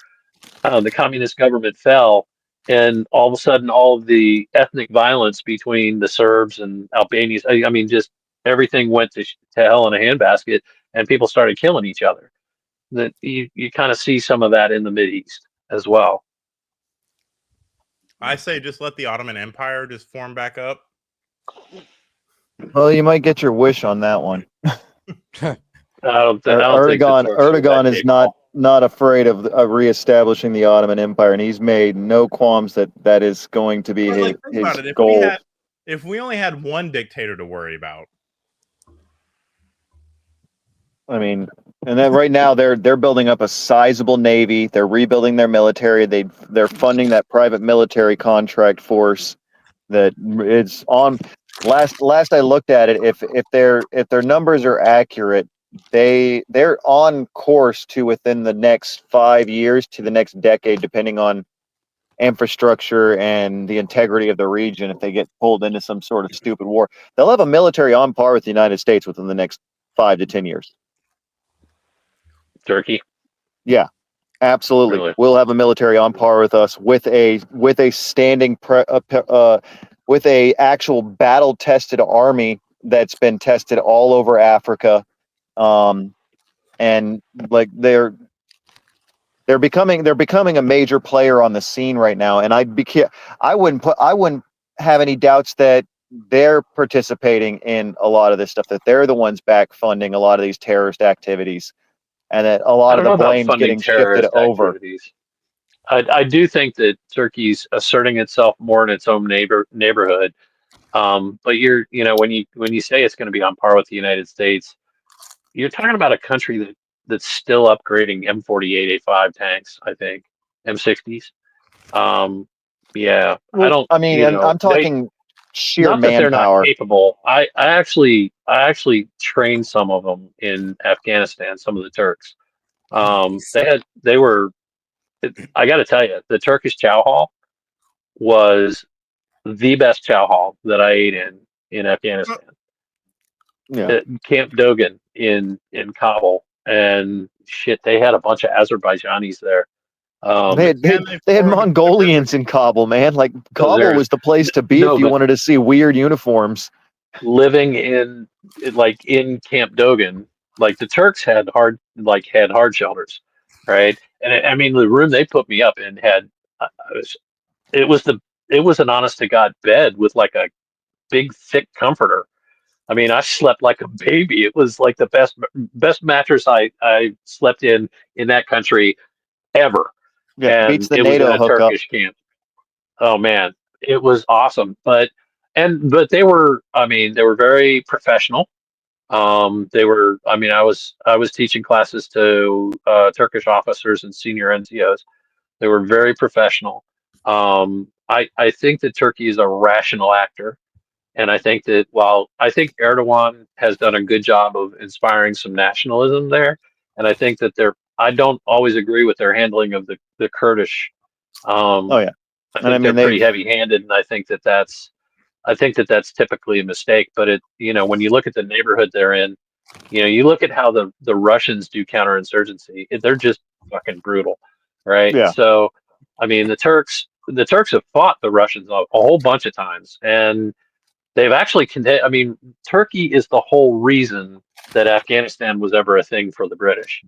the communist government fell, and all of a sudden, all of the ethnic violence between the Serbs and Albanians, I mean, just everything went to hell in a handbasket, and people started killing each other. That you kind of see some of that in the Mideast as well. I say just let the Ottoman Empire just form back up. Well, you might get your wish on that one. I don't Erdogan is not afraid of reestablishing the Ottoman Empire, and he's made no qualms that is going to be his goal. If we only had one dictator to worry about. I mean, and then right now they're building up a sizable navy. They're rebuilding their military. They're funding that private military contract force that it's on. Last I looked at it, if their numbers are accurate, they're on course to within the next 5 years to the next decade, depending on infrastructure and the integrity of the region. If they get pulled into some sort of stupid war, they'll have a military on par with the United States within the next 5 to 10 years. Turkey? Yeah, absolutely. Really? We'll have a military on par with us with a standing with a actual battle tested army that's been tested all over Africa, and like they're becoming a major player on the scene right now. And I wouldn't have any doubts that they're participating in a lot of this stuff, that they're the ones back funding a lot of these terrorist activities, and that a lot of the blame's getting shifted over. Activities. I do think that Turkey's asserting itself more in its own neighborhood. But when you say it's going to be on par with the United States, you're talking about a country that's still upgrading M48A5 tanks, I think, M60s. Yeah, well, I don't. I mean, I'm talking sheer not that manpower. They're not capable. I actually trained some of them in Afghanistan. Some of the Turks. I got to tell you, the Turkish chow hall was the best chow hall that I ate in Afghanistan. Yeah. Camp Dogan in Kabul, and shit, they had a bunch of Azerbaijanis there. They had Mongolians in Kabul, man. Like Kabul was the place to be if you wanted to see weird uniforms. Living in Camp Dogan, like the Turks had hard shelters, right? And I mean, the room they put me up in had it was an honest to God bed with like a big thick comforter. I mean, I slept like a baby. It was like the best mattress I slept in that country ever. Yeah, and beats the it was NATO in a hookup. Turkish camp. Oh man, it was awesome. But they were, I mean, they were very professional. They were, I mean, I was teaching classes to Turkish officers and senior NCOs. They were very professional. I think that Turkey is a rational actor. And I think that while I think Erdogan has done a good job of inspiring some nationalism there, and I think that I don't always agree with their handling of the Kurdish. Oh yeah, I think they're pretty heavy-handed, and I think that's typically a mistake. But when you look at the neighborhood they're in, you look at how the Russians do counterinsurgency. They're just fucking brutal, right? Yeah. So, I mean, the Turks have fought the Russians a whole bunch of times, and they've actually, I mean, Turkey is the whole reason that Afghanistan was ever a thing for the British.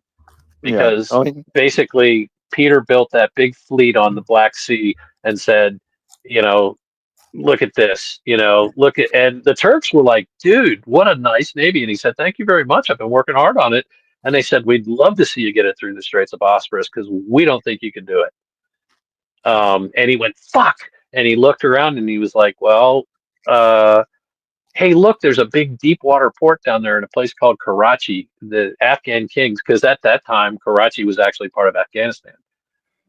Because basically, Peter built that big fleet on the Black Sea and said, look at this, and the Turks were like, dude, what a nice Navy. And he said, thank you very much. I've been working hard on it. And they said, we'd love to see you get it through the Straits of Bosporus because we don't think you can do it. And he went, fuck. And he looked around and he was like, well, hey, look, there's a big deep water port down there in a place called Karachi. The Afghan kings, because at that time, Karachi was actually part of Afghanistan.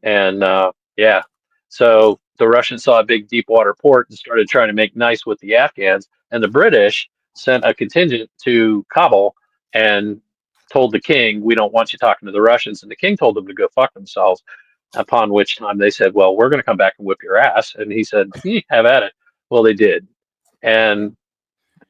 And yeah, so the Russians saw a big deep water port and started trying to make nice with the Afghans. And the British sent a contingent to Kabul and told the king, we don't want you talking to the Russians. And the king told them to go fuck themselves. Upon which time they said, well, we're going to come back and whip your ass. And he said, have at it. Well, they did. And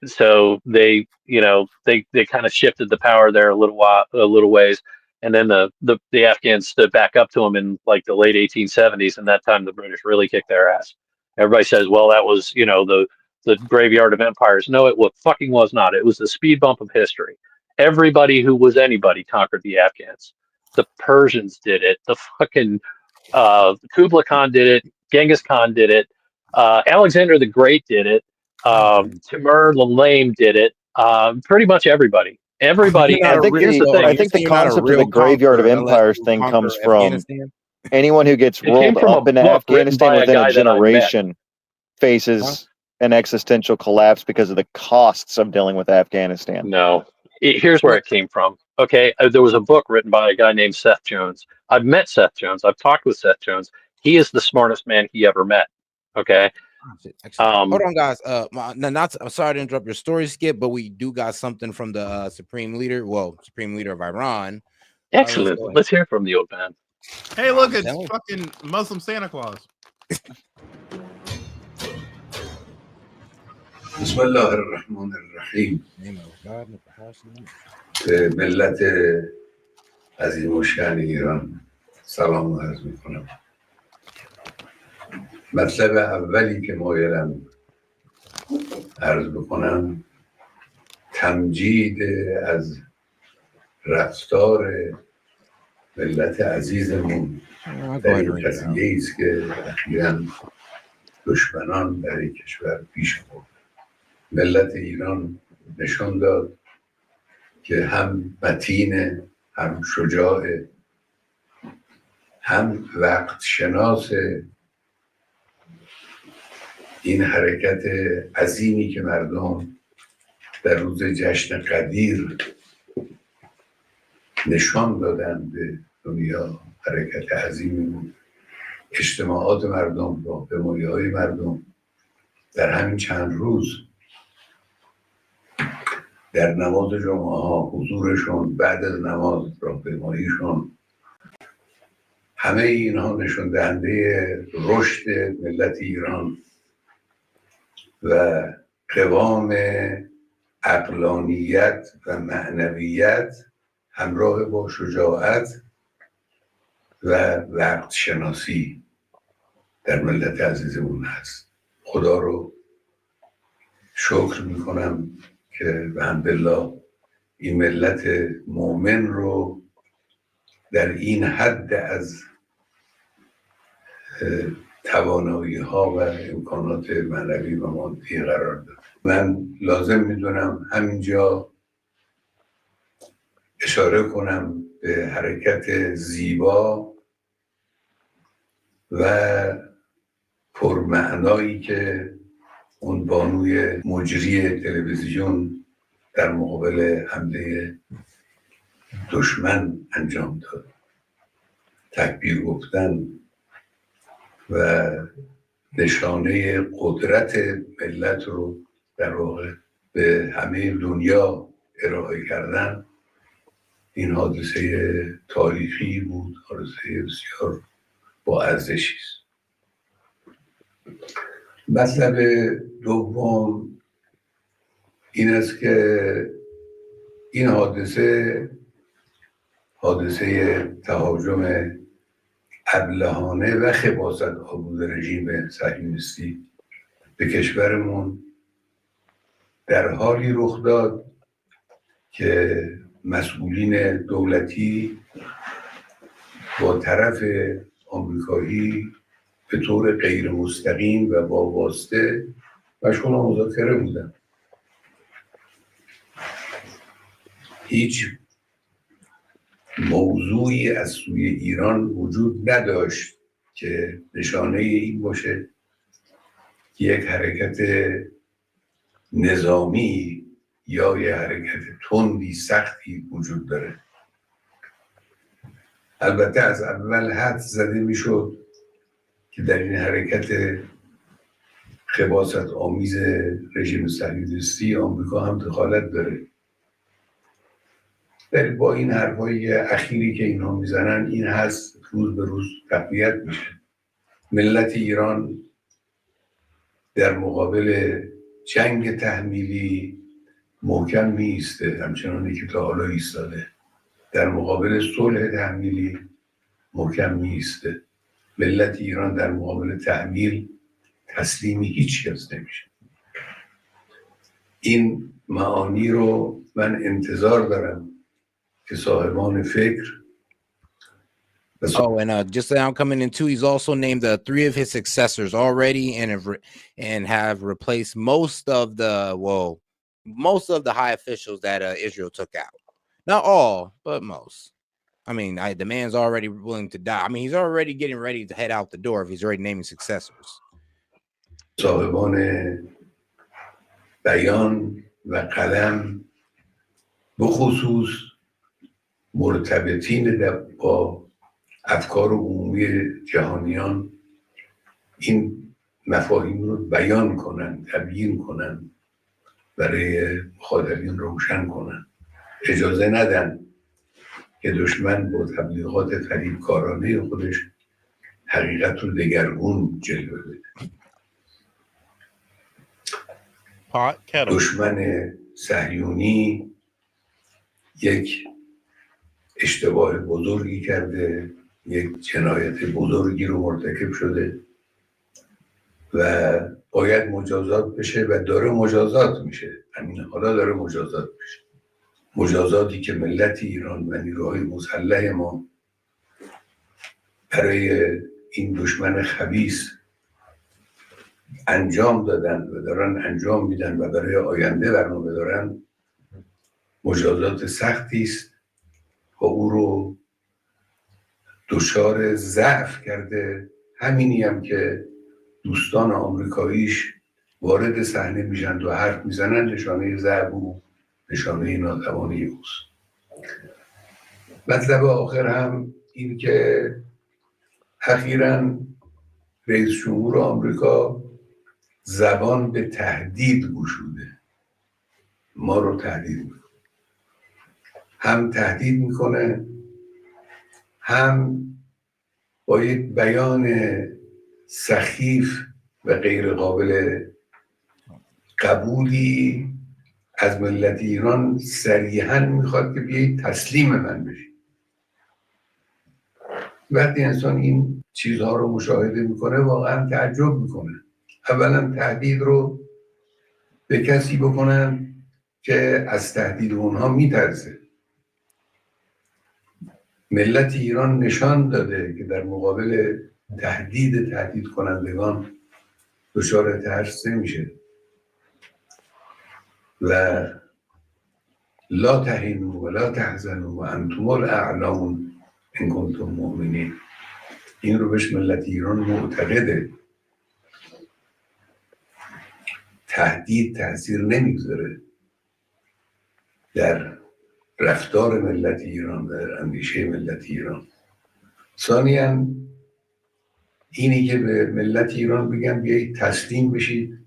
so they, they kind of shifted the power there a little ways, and then the Afghans stood back up to them in like the late 1870s, and that time the British really kicked their ass. Everybody says, well, that was the graveyard of empires. No, it fucking was not. It was the speed bump of history. Everybody who was anybody conquered the Afghans. The Persians did it. The fucking Kublai Khan did it. Genghis Khan did it. Alexander the Great did it. Timur the Lame did it. Pretty much everybody. Everybody. And here's the thing. I think the concept of the graveyard of empires thing comes from anyone who gets rolled up into Afghanistan within a generation faces an existential collapse because of the costs of dealing with Afghanistan. No. Here's where it came from. Okay, there was a book written by a guy named Seth Jones. I've met Seth Jones. I've talked with Seth Jones. He is the smartest man he ever met. Okay. Hold on, guys. I'm sorry to interrupt your story, Skip, but we do got something from the supreme leader of Iran. Excellent. Let's hear from the old man. Hey, look, it's fucking Muslim Santa Claus. بسم الله الرحمن الرحیم. به ملت عظیم و شأن ایران سلام عرض میکنم. مطلب اولی که مایلم عرض بکنم تمجید از رفتار ملت عزیزمون در این قضیه است که اخیراً دشمنان برای کشور پیش برد. ملت ایران نشان داد که هم متین، هم شجاع، هم وقت شناس این حرکت عظیمی که مردم در روز جشن قدیر نشان دادن به دنیا. حرکت عظیمی بود. اجتماعات مردم، راهپیمایی‌های مردم در همین چند روز در نماز جمعه ها، حضورشون بعد از نماز، راهپیماییشون، همه اینها نشان دهنده رشد ملت ایران و قوام عقلانیت و معنویت همراه با شجاعت و وقت شناسی در ملت عزیزمون هست. خدا رو شکر میکنم که به حمدالله این ملت مؤمن رو در این حد از توانایی ها و امکانات معنوی و مادی قرار داد. من لازم میدونم همینجا اشاره کنم به حرکت زیبا و پرمعنایی که اون بانوی مجری تلویزیون در مقابل حمله دشمن انجام داد. تکبیر گفتن و نشانه قدرت ملت رو در واقع به همه دنیا ارائه کردن. این حادثه تاریخی بود، حادثه بسیار با ارزشی است. مطلب دوم این است که این حادثه تهاجم ابلهانه و خباثت آلود رژیم صهیونیستی به کشورمون در حالی رخ داد که مسئولین دولتی با طرف آمریکایی به طور غیر مستقیم و با واسطه مشغول مذاکره بودن. هیچ موضوعی از سوی ایران وجود نداشت که نشانه این باشه که یک حرکت نظامی یا یه حرکت تندی سختی وجود داره. البته از اول حدس زده میشد که در این حرکت خباثت آمیز رژیم صهیونیستی آمریکا هم دخالت داره. ولی با این حرفای اخیری که اینها میزنن این هست روز به روز تقویت میشه. ملت ایران در مقابل جنگ تحمیلی محکم میسته، همچنانی که تا حالا ایستاده. در مقابل صلح تحمیلی محکم میسته. ملت ایران در مقابل تحمیل تسلیمی هیچ کس نمیشه. این معانی رو من انتظار دارم که صاحبان فکر Oh, and just now coming in too, he's also named 3 of his successors already, and have replaced most of the high officials that Israel took out. Not all, but most. I mean, the man's already willing to die. I mean, he's already getting ready to head out the door if he's already naming successors. صاحبان بیان و قلم بخصوص مرتبطین با افکار عمومی جهانیان این مفاهیم رو بیان کنن، تبیین کنن، برای مخاطبین روشن کنن. اجازه ندن که دشمن با تبلیغات فریبکارانه خودش حقیقت رو دگرگون جلوه بده. دشمن صهیونی یک اشتباه بزرگی کرده، یک جنایت بزرگی رو مرتکب شده و باید مجازات بشه و داره مجازات میشه. همین حالا داره مجازات میشه. مجازاتی که ملت ایران و نیروهای مسلح ما برای این دشمن خبیث انجام دادن و دارن انجام میدن و برای آینده برنامه دارن، مجازات سختی است و او رو دچار ضعف کرده. همینی هم که دوستان آمریکاییش وارد صحنه میشن و حرف میزنن نشانه ضعف و نشانه ناتوانی اوست. مطلب آخر هم این که اخیراً رئیس جمهور آمریکا زبان به تهدید گشوده. ما رو تهدید میکنه، هم تهدید میکنه، هم با یک بیان سخیف و غیر قابل قبولی از ملت ایران صریحاً میخواد که بیایید تسلیم من بشید. وقتی انسان این چیزها رو مشاهده میکنه واقعا تعجب میکنه. اولا تهدید رو به کسی بکنن که از تهدید اونها میترسه. ملت ایران نشان داده که در مقابل تهدید کنندگان دچار ترس نمیشه و لا تهینوا ولا تحزنوا و انتم الاعلون ان کنتم مؤمنین. این رو بهش ملت ایران معتقده. تهدید تاثیر نمیگذاره در رفتار ملت ایران، در اندیشه ملت ایران. ثانیاً اینی که به ملت ایران بگن بیایید تسلیم بشید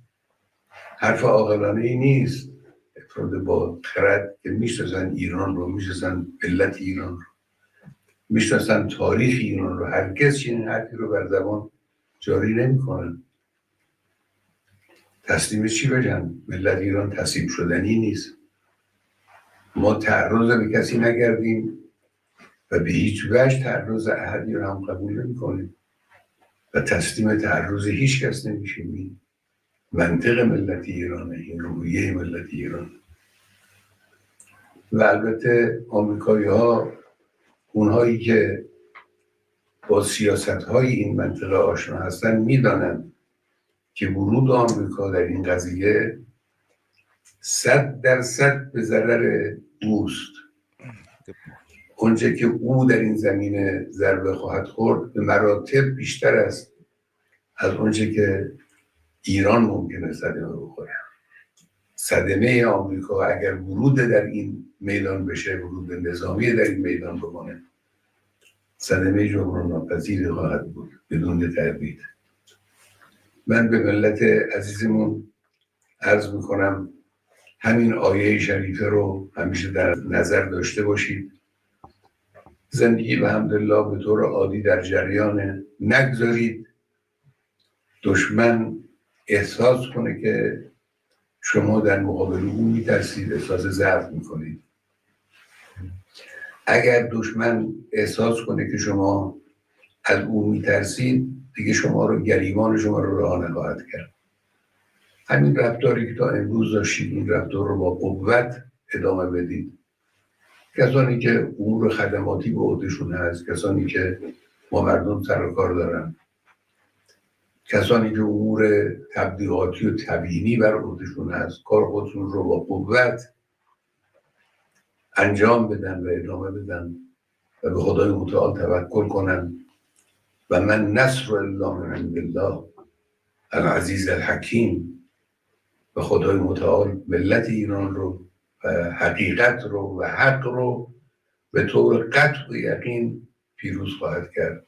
حرف عاقلانه ای نیست. افراد با خرد که میشناسن ایران رو، میشناسن ملت ایران رو، میشناسن تاریخ ایران رو، هرگز چنین حرفی رو بر زبان جاری نمیکنن. تسلیم چی بشن؟ ملت ایران تسلیم شدنی نیست. ما تعرض به کسی نکردیم و به هیچ وجه تعرض احدی رو هم قبول نمی‌کنیم و تسلیم تعرض هیچ کس نمیشیم. منطق ملت ایرانه، این روحیه ملت ایران. و البته آمریکایی ها، اونهایی که با سیاست های این منطقه آشنا هستن، میدانن که ورود آمریکا در این قضیه 100% به ضرر اوست. اونچه که او در این زمینه ضربه خواهد خورد به مراتب بیشتر است از اونچه که ایران ممکنه صدمه بخوره. صدمه آمریکا اگر ورود در این میدان بشه، ورود نظامی در این میدان بکنه، صدمه جبران ناپذیری خواهد بود بدون تردید. من به ملت عزیزمون عرض میکنم همین آیه شریفه رو همیشه در نظر داشته باشید. زندگی به حمدالله به طور عادی در جریان، نگذارید دشمن احساس کنه که شما در مقابل او میترسید، احساس ضعف میکنید. اگر دشمن احساس کنه که شما از او میترسید، دیگه شما رو، گریبان شما رو رها نخواهد کرد. همین رفتاری که تا امروز داشتید، این رفتار رو با قوت ادامه بدید. کسانی که امور خدماتی به عهدهشون هست، کسانی که با مردم سر و کار دارن، کسانی که امور تبلیغاتی و تبیینی بر عهدهشون هست، کار خودشون رو با قوت انجام بدن و ادامه بدن و به خدای متعال توکل کنن. و من نصر الله من عند الله العزیز الحکیم، به خدای متعال ملت ایران رو و حقیقت رو و حق رو به طور قطع و یقین پیروز خواهد کرد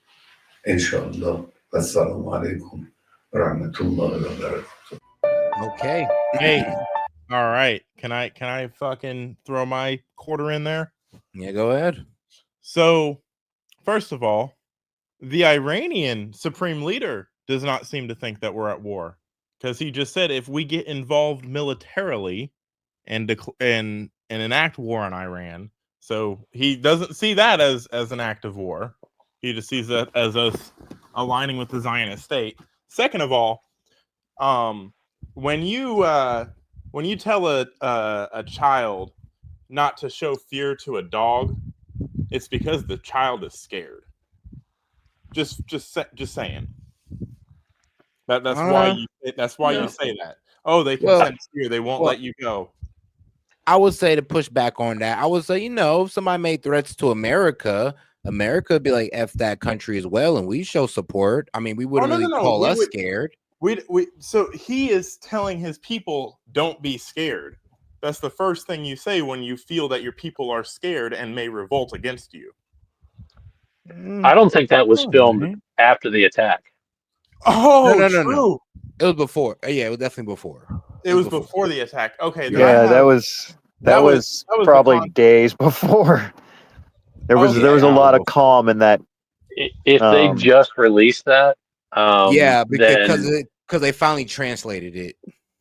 انشاءالله. و السلام علیکم و رحمت الله و برکاته. Okay. Hey, all right. Can I fucking throw my quarter in there? Yeah, go ahead. So, first of all, the Iranian supreme leader does not seem to think that we're at war, because he just said if we get involved militarily and enact war on Iran, so he doesn't see that as an act of war. He just sees that as us aligning with the Zionist state. Second of all, when you tell a child not to show fear to a dog, it's because the child is scared. Just saying. That's why you say that. Oh, they can sense fear. They won't let you go. I would say to push back on that. I would say, if somebody made threats to America would be like, F that country as well, and we show support. I mean, we wouldn't really call us scared. So he is telling his people, don't be scared. That's the first thing you say when you feel that your people are scared and may revolt against you. I don't think that was filmed after the attack. Oh, no. true. It was before. Yeah, it was definitely before. It was before the attack. Okay. Yeah, that was probably days before. There was a lot of calm in that. If they just released that, because they finally translated it.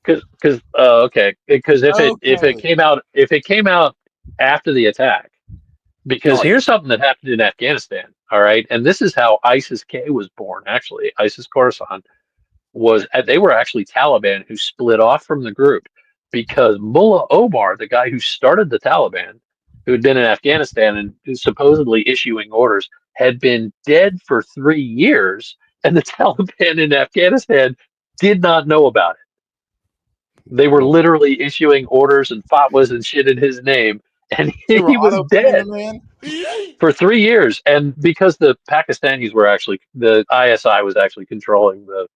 Because if it came out after the attack, because here's something that happened in Afghanistan. All right, and this is how ISIS-K was born. Actually, ISIS Khorasan they were actually Taliban who split off from the group because Mullah Omar, the guy who started the Taliban, who had been in Afghanistan and who's supposedly issuing orders, had been dead for 3 years, and the Taliban in Afghanistan did not know about it. They were literally issuing orders and fatwas and shit in his name, and he was dead for 3 years. And because the Pakistanis were actually, the ISI was actually controlling the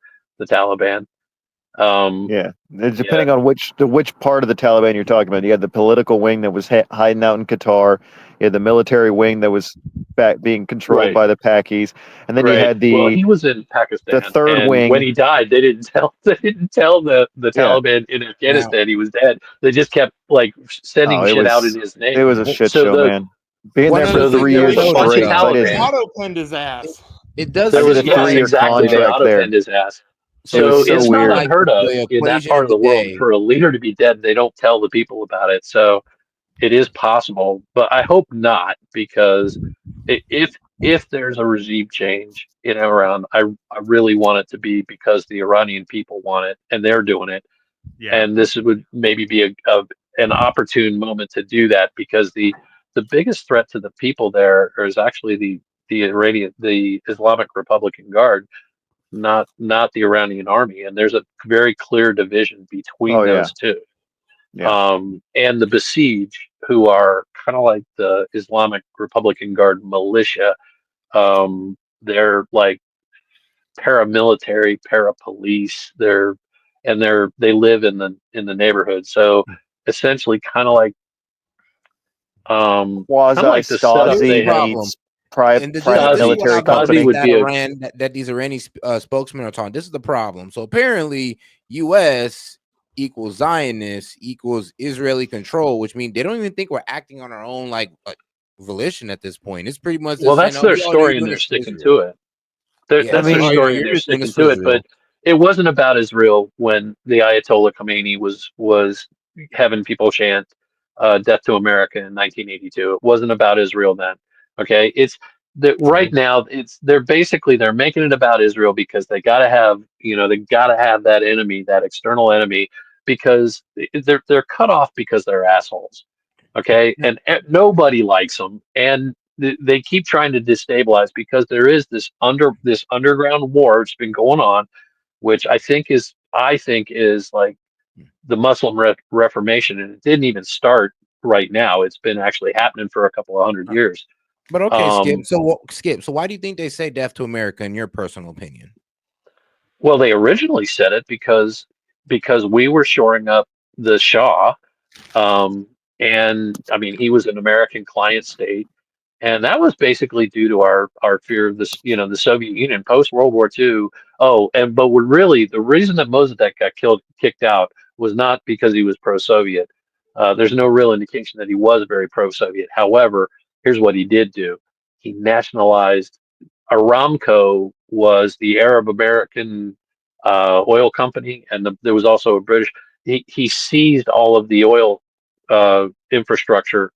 Taliban. Depending on which part of the Taliban you're talking about. You had the political wing that was hiding out in Qatar. You had the military wing that was being controlled by the Pakis, and then you had he was in Pakistan. The third and wing. When he died, they didn't tell the Taliban in Afghanistan he was dead. They just kept sending shit out in his name. It was a shit show, man. Being there for 3 years straight. They auto-pinned his ass. It does. There was a 3-year contract there. His ass. So it's not unheard of in that part of the world for a leader to be dead. They don't tell the people about it. So it is possible, but I hope not, because if there's a regime change in Iran, I really want it to be because the Iranian people want it and they're doing it. Yeah. And this would maybe be an opportune moment to do that, because the biggest threat to the people there is actually the Islamic Republican Guard, not the Iranian army. And there's a very clear division between those two. Yeah. And the Besiege, who are kind of like the Islamic Republican Guard militia. They're like paramilitary, parapolice. and they live in the neighborhood. So essentially, kind of like the setup Quasi they have. meets private This is what military I believe company. would that be Iran, that these Iranian spokesmen are talking. This is the problem. So apparently, U.S. equals Zionist equals Israeli control, which means they don't even think we're acting on our own like volition at this point. It's pretty much Well, this, that's their story, and they're sticking to it. That's their story, and they're sticking to it. But it wasn't about Israel when the Ayatollah Khomeini was having people chant "Death to America" in 1982. It wasn't about Israel then. Okay, it's that right now. They're making it about Israel because they got to have that enemy, that external enemy, because they're cut off because they're assholes. Okay, and nobody likes them, and they keep trying to destabilize because there is this underground war that's been going on, which I think is like the Muslim Reformation, and it didn't even start right now. It's been actually happening for a couple of 100 years. But okay, Skip. So why do you think they say "Death to America" in your personal opinion? Well, they originally said it because we were shoring up the Shah, and I mean he was an American client state. And that was basically due to our fear of this, the Soviet Union post World War II. Oh, but really the reason that Mossadegh got kicked out was not because he was pro-Soviet. There's no real indication that he was very pro-Soviet. However, here's what he did do: he nationalized. Aramco was the Arab American oil company, and there was also a British. He seized all of the oil infrastructure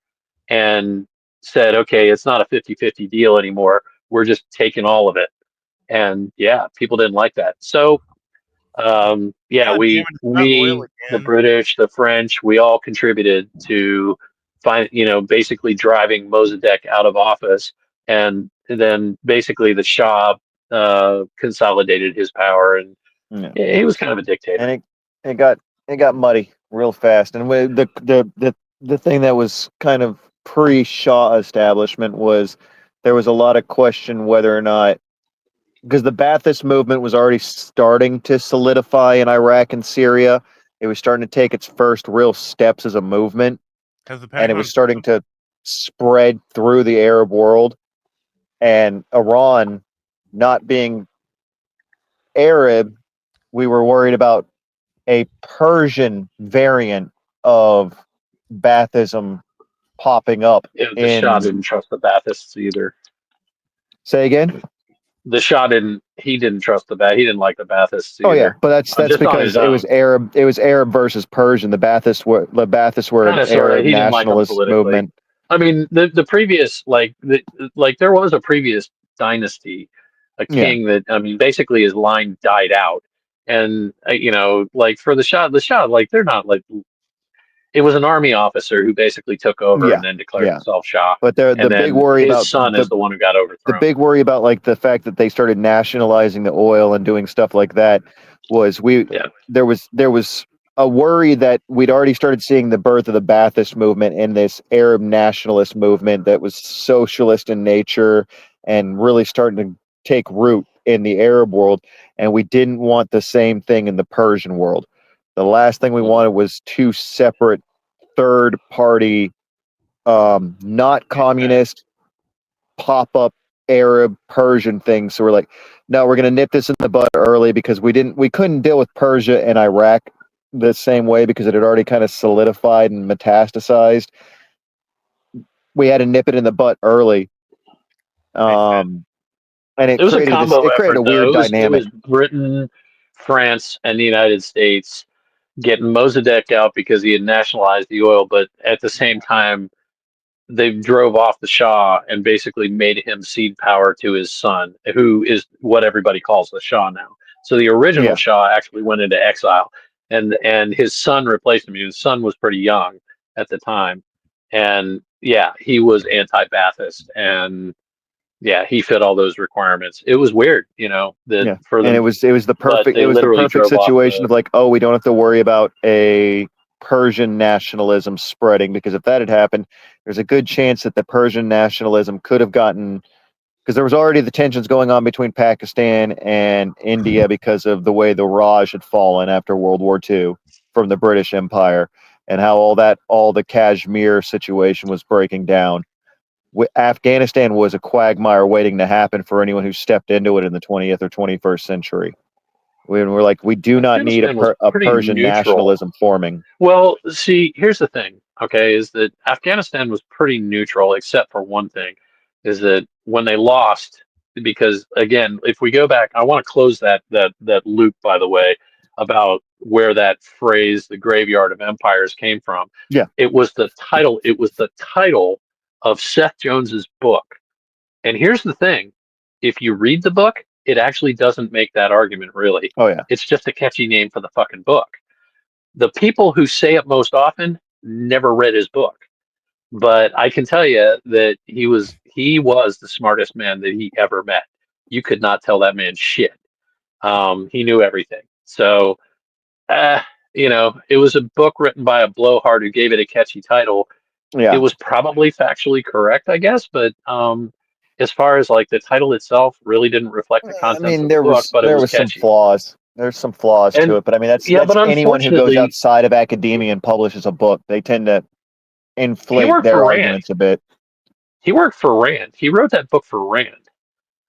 and said, okay, it's not a 50-50 deal anymore. We're just taking all of it. And yeah, people didn't like that. So we, the British, the French, we all contributed to basically driving Mossadegh out of office. And then basically the Shah consolidated his power, and he was kind of a dictator. And it got muddy real fast. And the thing that was kind of pre-Shah establishment was there was a lot of question whether or not, because the Ba'athist movement was already starting to solidify in Iraq and Syria. It was starting to take its first real steps as a movement, and it was starting to spread through the Arab world. And Iran, not being Arab, we were worried about a Persian variant of Baathism popping up. The Shah didn't trust the Baathists either. Say again? The Shah didn't trust the Baath. He didn't like the Baathists either. Oh yeah, but that's because it was Arab. It was Arab versus Persian. The Baathists were an Arab nationalist movement. I mean, the previous there was a previous dynasty, a king that basically his line died out, and for the Shah, they're not like. It was an army officer who basically took over and then declared himself Shah. But the big worry about his son is the one who got overthrown. The big worry about the fact that they started nationalizing the oil and doing stuff like that was there was a worry that we'd already started seeing the birth of the Ba'athist movement and this Arab nationalist movement that was socialist in nature and really starting to take root in the Arab world, and we didn't want the same thing in the Persian world. The last thing we wanted was two separate third-party, not communist, pop-up Arab Persian things. So we're like, no, we're going to nip this in the bud early because we couldn't deal with Persia and Iraq the same way because it had already kind of solidified and metastasized. We had to nip it in the butt early. And it was created a combo it created effort, a weird dynamic. It was Britain, France, and the United States getting Mossadegh out because he had nationalized the oil, but at the same time, they drove off the Shah and basically made him cede power to his son, who is what everybody calls the Shah now. So the original Shah actually went into exile, and his son replaced him. His son was pretty young at the time, and he was anti-Ba'athist, and he fit all those requirements. It was weird, and it was the perfect situation of like, oh, we don't have to worry about a Persian nationalism spreading, because if that had happened, there's a good chance that the Persian nationalism could have gotten because there was already the tensions going on between Pakistan and India because of the way the Raj had fallen after World War II from the British Empire, and how all the Kashmir situation was breaking down. Afghanistan was a quagmire waiting to happen for anyone who stepped into it in the 20th or 21st century. We're like, we do not need a Persian nationalism forming. Well, see, here's the thing, okay, is that Afghanistan was pretty neutral, except for one thing, is that when they lost, because again, if we go back, I want to close that loop, by the way, about where that phrase, the graveyard of empires, came from. Yeah. It was the title of Seth Jones's book. And here's the thing, if you read the book, it actually doesn't make that argument, really. Oh, yeah. It's just a catchy name for the fucking book. The people who say it most often never read his book, but I can tell you that he was the smartest man that he ever met. You could not tell that man shit. He knew everything. So, it was a book written by a blowhard who gave it a catchy title. Yeah. It was probably factually correct, I guess, but as far as like the title itself, really didn't reflect the contents of the book, but it was catchy. Some flaws. There's some flaws to it, but I mean, that's anyone who goes outside of academia and publishes a book. They tend to inflate their arguments a bit. He worked for Rand. He wrote that book for Rand.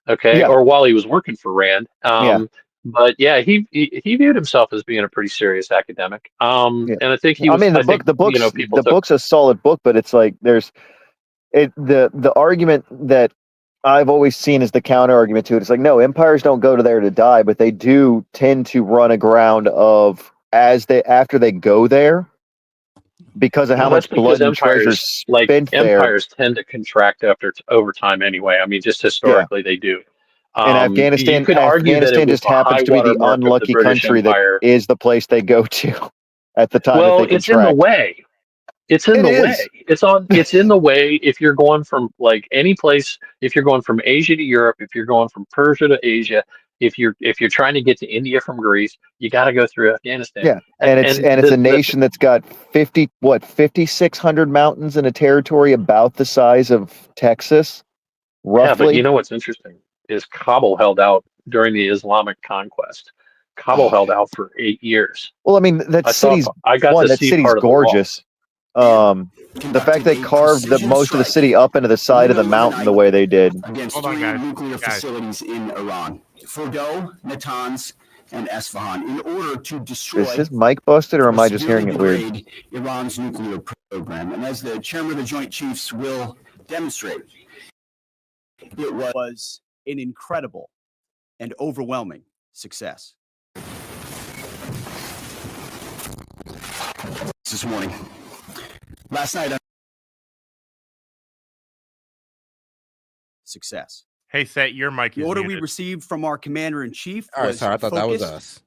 Okay, yeah. or while he was working for Rand. Yeah. But yeah, he viewed himself as being a pretty serious academic. And I think he was. I mean, the book's a solid book, but it's like the argument that I've always seen as the counter argument to it. It's like, no, empires don't go to there to die, but they do tend to run aground of after they go there, because of how much blood and treasure spent there. Empires tend to contract over time anyway. I mean, just historically they do. And Afghanistan just happens to be the unlucky country that is the place they go to at the time. Well, that they it's in the way. It's in the way. It's in the way if you're going from like any place, if you're going from Asia to Europe, if you're going from Persia to Asia, if you're trying to get to India from Greece, you got to go through Afghanistan. Yeah. And it's a nation that's got 5,600 mountains in a territory about the size of Texas, roughly. Yeah, but you know what's interesting is Kabul held out during the Islamic conquest. Kabul held out for 8 years. Well, I mean, that city's gorgeous. The fact they carved most of the city up into the side of the mountain the way they did. Against three nuclear facilities in Iran: Fordo, Natanz, and Esfahan, in order to destroy. Is his mic busted, or am I just hearing it weird? Iran's nuclear program, and as the chairman of the Joint Chiefs will demonstrate, it was an incredible and overwhelming success. This morning. Last night, success. Hey, Set, your mic is The order muted. we received from our commander-in-chief All right, was sorry, I thought that was focused, us.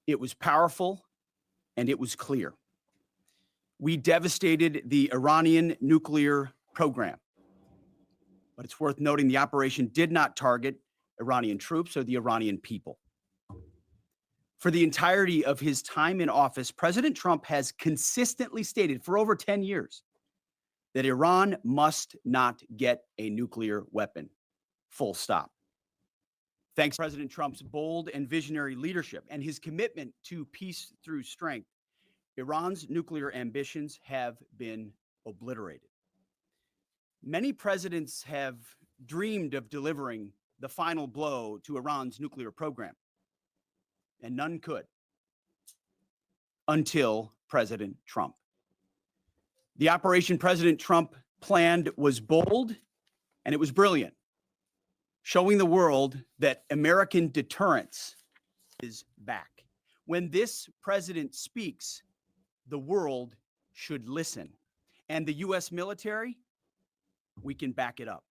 it was powerful, and it was clear. We devastated the Iranian nuclear program. But it's worth noting the operation did not target Iranian troops or the Iranian people. For the entirety of his time in office, President Trump has consistently stated for over 10 years that Iran must not get a nuclear weapon. Full stop. Thanks to President Trump's bold and visionary leadership and his commitment to peace through strength, Iran's nuclear ambitions have been obliterated. Many presidents have dreamed of delivering the final blow to Iran's nuclear program, and none could until President Trump. The operation President Trump planned was bold and it was brilliant, showing the world that American deterrence is back. When this president speaks, the world should listen. And the U.S. military, we can back it up.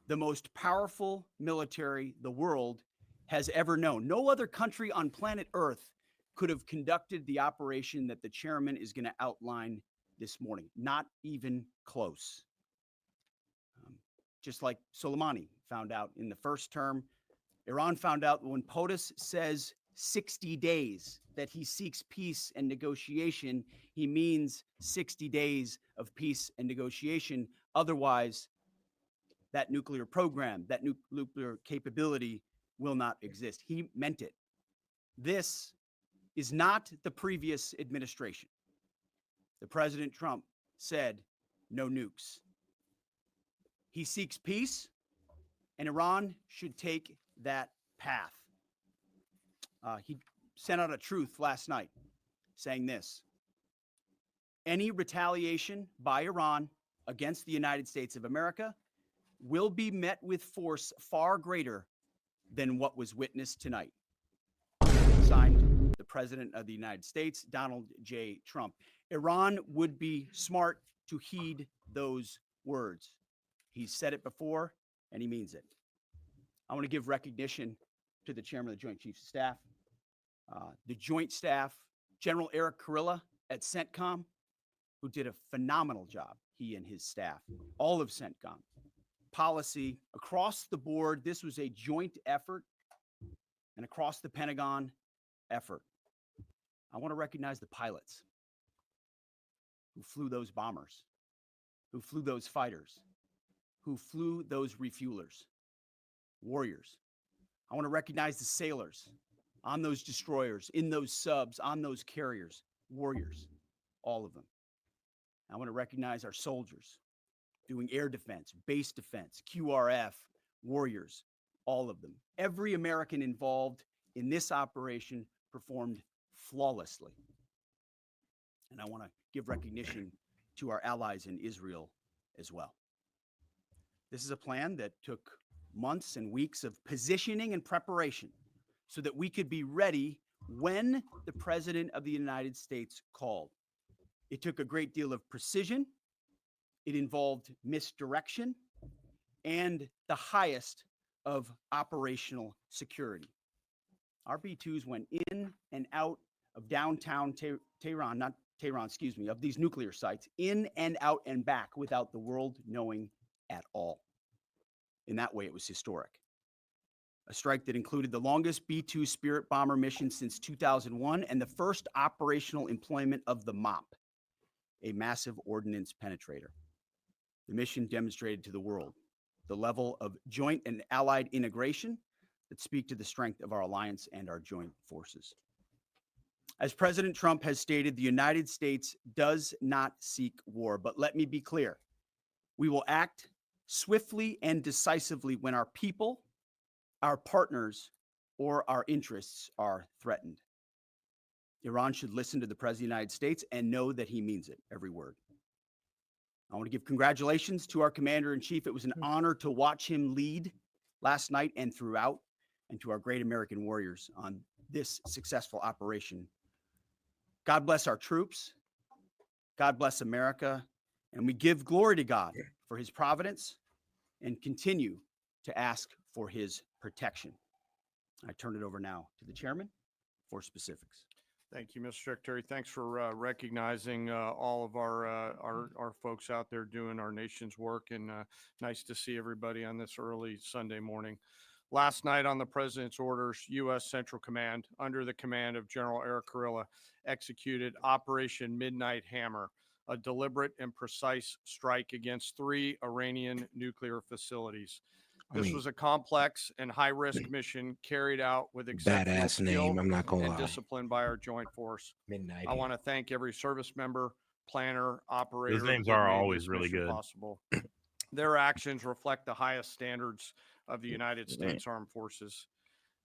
The most powerful military the world has ever known. No other country on planet Earth could have conducted the operation that the chairman is going to outline this morning. Not even close. Just like Soleimani found out in the first term, Iran found out when POTUS says 60 days that he seeks peace and negotiation, he means 60 days of peace and negotiation. Otherwise, that nuclear program, that nuclear capability will not exist. He meant it. This is not the previous administration. The President Trump said no nukes. He seeks peace, and Iran should take that path. He sent out a truth last night saying this: any retaliation by Iran against the United States of America will be met with force far greater than what was witnessed tonight. Signed, the President of the United States, Donald J. Trump. Iran would be smart to heed those words. He's said it before, and he means it. I want to give recognition to the Chairman of the Joint Chiefs of Staff, the Joint Staff, General Eric Kurilla at CENTCOM, who did a phenomenal job, he and his staff, all of CENTCOM. Policy across the board. This was a joint effort, and across the Pentagon effort. I want to recognize the pilots who flew those bombers, who flew those fighters, who flew those refuelers, warriors. I want to recognize the sailors on those destroyers, in those subs, on those carriers, warriors, all of them. I want to recognize our soldiers doing air defense, base defense, QRF, warriors, all of them. Every American involved in this operation performed flawlessly. And I want to give recognition to our allies in Israel as well. This is a plan that took months and weeks of positioning and preparation so that we could be ready when the President of the United States called. It took a great deal of precision. It involved misdirection and the highest of operational security. Our B-2s went in and out of downtown Tehran, not Tehran, excuse me, of these nuclear sites, in and out and back without the world knowing at all. In that way, it was historic. A strike that included the longest B-2 Spirit bomber mission since 2001 and the first operational employment of the MOP, a massive ordnance penetrator. The mission demonstrated to the world the level of joint and allied integration that speak to the strength of our alliance and our joint forces. As President Trump has stated, the United States does not seek war, but let me be clear. We will act swiftly and decisively when our people, our partners, or our interests are threatened. Iran should listen to the President of the United States and know that he means it, every word. I want to give congratulations to our Commander-in-Chief. It was an honor to watch him lead last night and throughout, and to our great American warriors on this successful operation. God bless our troops. God bless America. And we give glory to God for his providence and continue to ask for his protection. I turn it over now to the chairman for specifics. Thank you, Mr. Secretary. Thanks for recognizing all of our folks out there doing our nation's work, and nice to see everybody on this early Sunday morning. Last night, on the President's orders, U.S. Central Command, under the command of General Eric Kurilla, executed Operation Midnight Hammer, a deliberate and precise strike against 3 Iranian nuclear facilities. This was a complex and high-risk mission carried out with exceptional Badass skill name, I'm not gonna and lie. discipline by our joint force. Midnight. I want to thank every service member, planner, operator. Those names that are made always this really mission good. Possible. Their actions reflect the highest standards of the United States Armed Forces.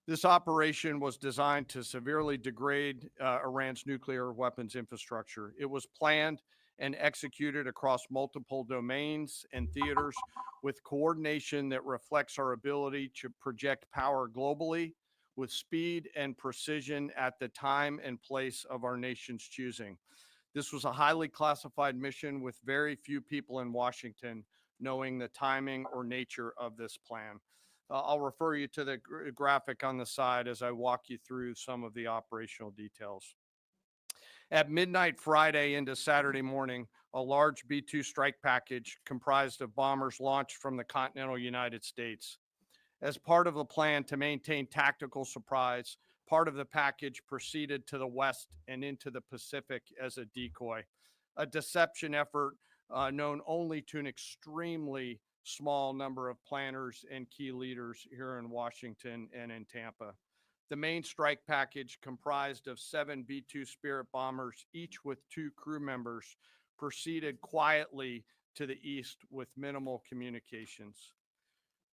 This operation was designed to severely degrade Iran's nuclear weapons infrastructure. It was planned and executed across multiple domains and theaters with coordination that reflects our ability to project power globally with speed and precision at the time and place of our nation's choosing. This was a highly classified mission with very few people in Washington knowing the timing or nature of this plan. I'll refer you to the graphic on the side as I walk you through some of the operational details. At midnight Friday into Saturday morning, a large B-2 strike package comprised of bombers launched from the continental United States. As part of the plan to maintain tactical surprise, part of the package proceeded to the west and into the Pacific as a decoy, a deception effort known only to an extremely small number of planners and key leaders here in Washington and in Tampa. The main strike package, comprised of 7 B-2 Spirit bombers, each with 2 crew members, proceeded quietly to the east with minimal communications.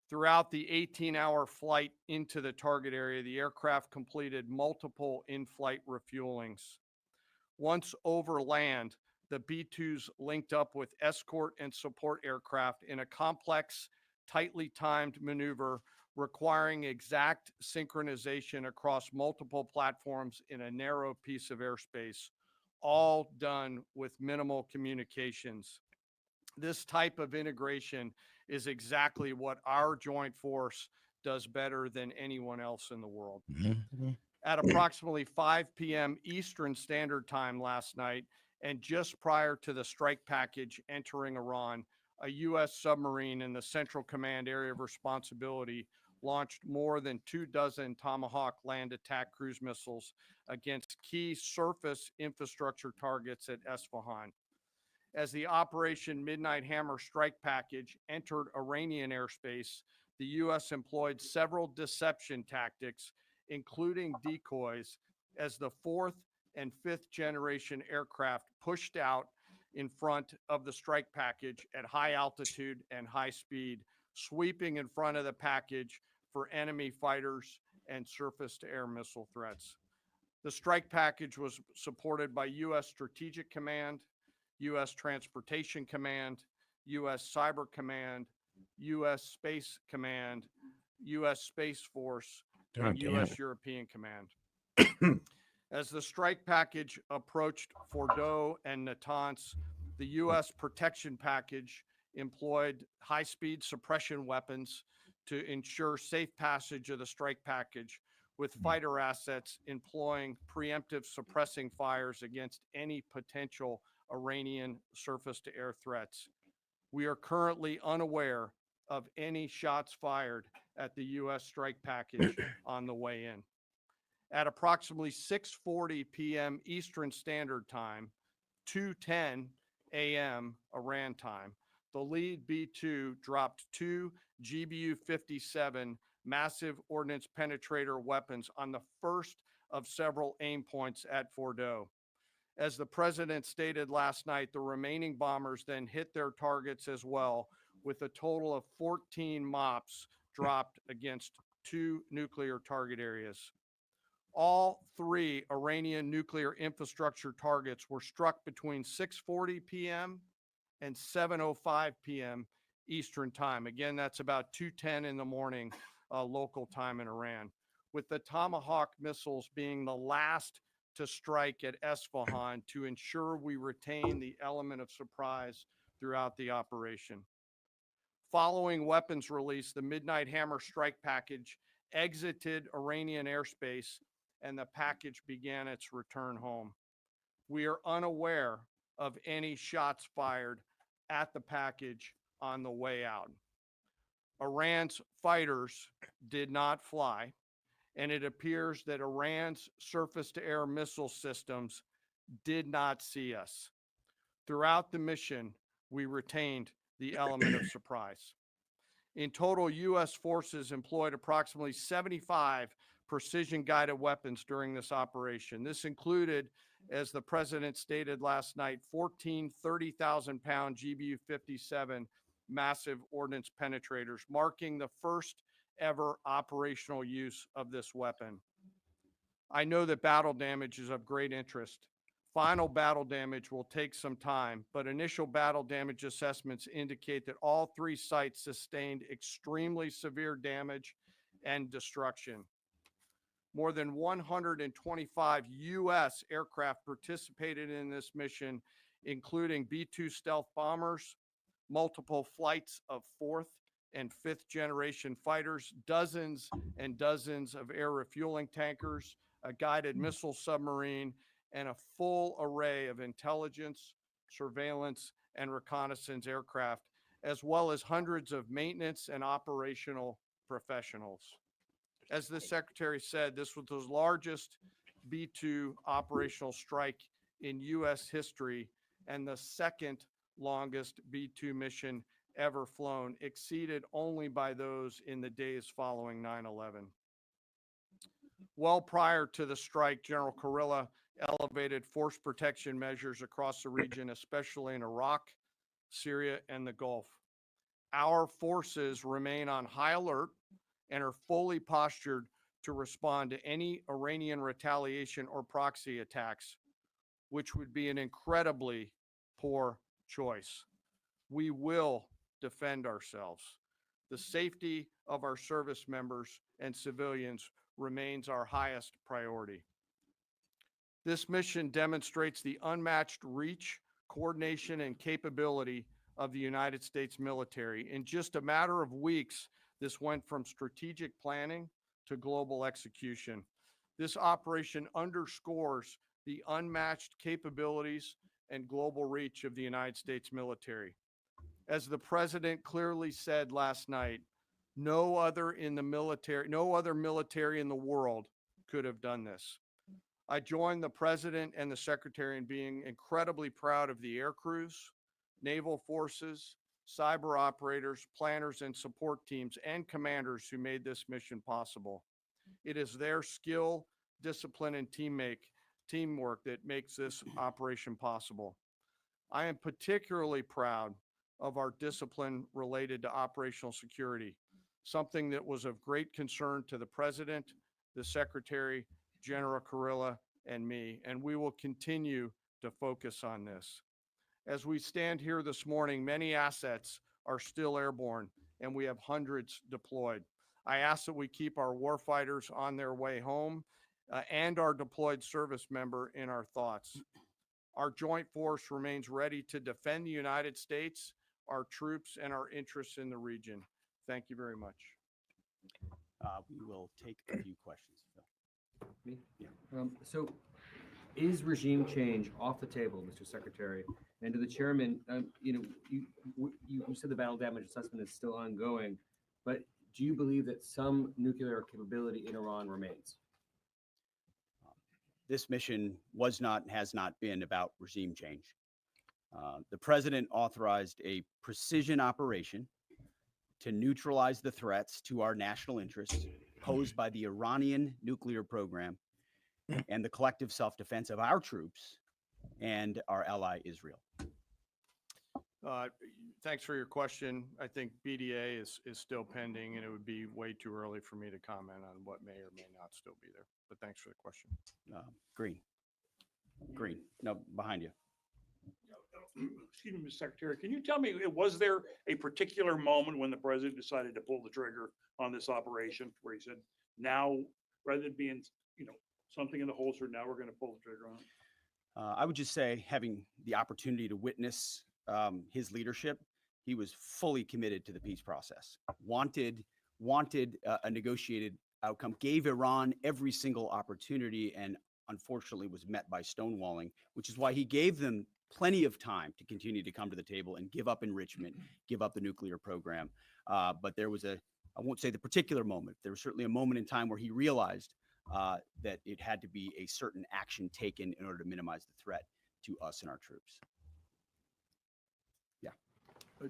Throughout the 18-hour flight into the target area, the aircraft completed multiple in-flight refuelings. Once over land, the B-2s linked up with escort and support aircraft in a complex, tightly timed maneuver requiring exact synchronization across multiple platforms in a narrow piece of airspace, all done with minimal communications. This type of integration is exactly what our joint force does better than anyone else in the world. At approximately 5 p.m. Eastern Standard Time last night, and just prior to the strike package entering Iran, a U.S. submarine in the Central Command Area of Responsibility launched more than 24 Tomahawk land attack cruise missiles against key surface infrastructure targets at Isfahan. As the Operation Midnight Hammer strike package entered Iranian airspace, the U.S. employed several deception tactics, including decoys, as the 4th and 5th generation aircraft pushed out in front of the strike package at high altitude and high speed, sweeping in front of the package for enemy fighters and surface-to-air missile threats. The strike package was supported by U.S. Strategic Command, U.S. Transportation Command, U.S. Cyber Command, U.S. Space Command, U.S. Space Force, and U.S. European Command. As the strike package approached Fordow and Natanz, the U.S. protection package employed high-speed suppression weapons to ensure safe passage of the strike package, with fighter assets employing preemptive suppressing fires against any potential Iranian surface-to-air threats. We are currently unaware of any shots fired at the U.S. strike package on the way in. At approximately 6:40 p.m. Eastern Standard Time, 2:10 a.m. Iran time, the lead B-2 dropped 2 GBU-57 massive ordnance penetrator weapons on the first of several aim points at Fordow. As the president stated last night, the remaining bombers then hit their targets as well, with a total of 14 MOPs dropped against 2 nuclear target areas. All 3 Iranian nuclear infrastructure targets were struck between 6:40 p.m. and 7:05 p.m. Eastern time. Again, that's about 2:10 in the morning local time in Iran, with the Tomahawk missiles being the last to strike at Isfahan to ensure we retain the element of surprise throughout the operation. Following weapons release, the Midnight Hammer strike package exited Iranian airspace and the package began its return home. We are unaware of any shots fired at the package on the way out. Iran's fighters did not fly, and it appears that Iran's surface-to-air missile systems did not see us. Throughout the mission, we retained the element of surprise. In total, U.S. forces employed approximately 75 precision-guided weapons during this operation. This included, as the president stated last night, 14 30,000-pound GBU-57 massive ordnance penetrators, marking the first ever operational use of this weapon. I know that battle damage is of great interest. Final battle damage will take some time, but initial battle damage assessments indicate that all 3 sites sustained extremely severe damage and destruction. More than 125 U.S. aircraft participated in this mission, including B-2 stealth bombers, multiple flights of 4th and 5th generation fighters, dozens and dozens of air refueling tankers, a guided missile submarine, and a full array of intelligence, surveillance, and reconnaissance aircraft, as well as hundreds of maintenance and operational professionals. As the secretary said, this was the largest B-2 operational strike in U.S. history and the second longest B-2 mission ever flown, exceeded only by those in the days following 9/11. Well prior to the strike, General Kurilla elevated force protection measures across the region, especially in Iraq, Syria, and the Gulf. Our forces remain on high alert and are fully postured to respond to any Iranian retaliation or proxy attacks, which would be an incredibly poor choice. We will defend ourselves. The safety of our service members and civilians remains our highest priority. This mission demonstrates the unmatched reach, coordination, and capability of the United States military. In just a matter of weeks, this went from strategic planning to global execution. This operation underscores the unmatched capabilities and global reach of the United States military. As the president clearly said last night, no other military in the world could have done this. I join the president and the secretary in being incredibly proud of the air crews, naval forces, cyber operators, planners, and support teams and commanders who made this mission possible. It is their skill, discipline, and teamwork that makes this operation possible. I am particularly proud of our discipline related to operational security, something that was of great concern to the president, the secretary, General Kurilla, and me, and we will continue to focus on this. As we stand here this morning, many assets are still airborne, and we have hundreds deployed. I ask that we keep our warfighters on their way home and our deployed service member in our thoughts. Our joint force remains ready to defend the United States, our troops, and our interests in the region. Thank you very much. We will take a few questions. Me? Yeah. So is regime change off the table, Mr. Secretary? And to the chairman, you said the battle damage assessment is still ongoing, but do you believe that some nuclear capability in Iran remains? This mission was not and has not been about regime change. The president authorized a precision operation to neutralize the threats to our national interests posed by the Iranian nuclear program and the collective self-defense of our troops and our ally Israel. Thanks for your question. I think BDA is still pending, and it would be way too early for me to comment on what may or may not still be there. But thanks for the question. Green. No, behind you. Excuse me, Mr. Secretary, can you tell me, was there a particular moment when the president decided to pull the trigger on this operation where he said, now, rather than being, something in the holster, now we're going to pull the trigger on it? I would just say, having the opportunity to witness his leadership, he was fully committed to the peace process, wanted a negotiated outcome, gave Iran every single opportunity, and unfortunately was met by stonewalling, which is why he gave them plenty of time to continue to come to the table and give up enrichment, give up the nuclear program. But there was I won't say the particular moment, there was certainly a moment in time where he realized that it had to be a certain action taken in order to minimize the threat to us and our troops. Yeah.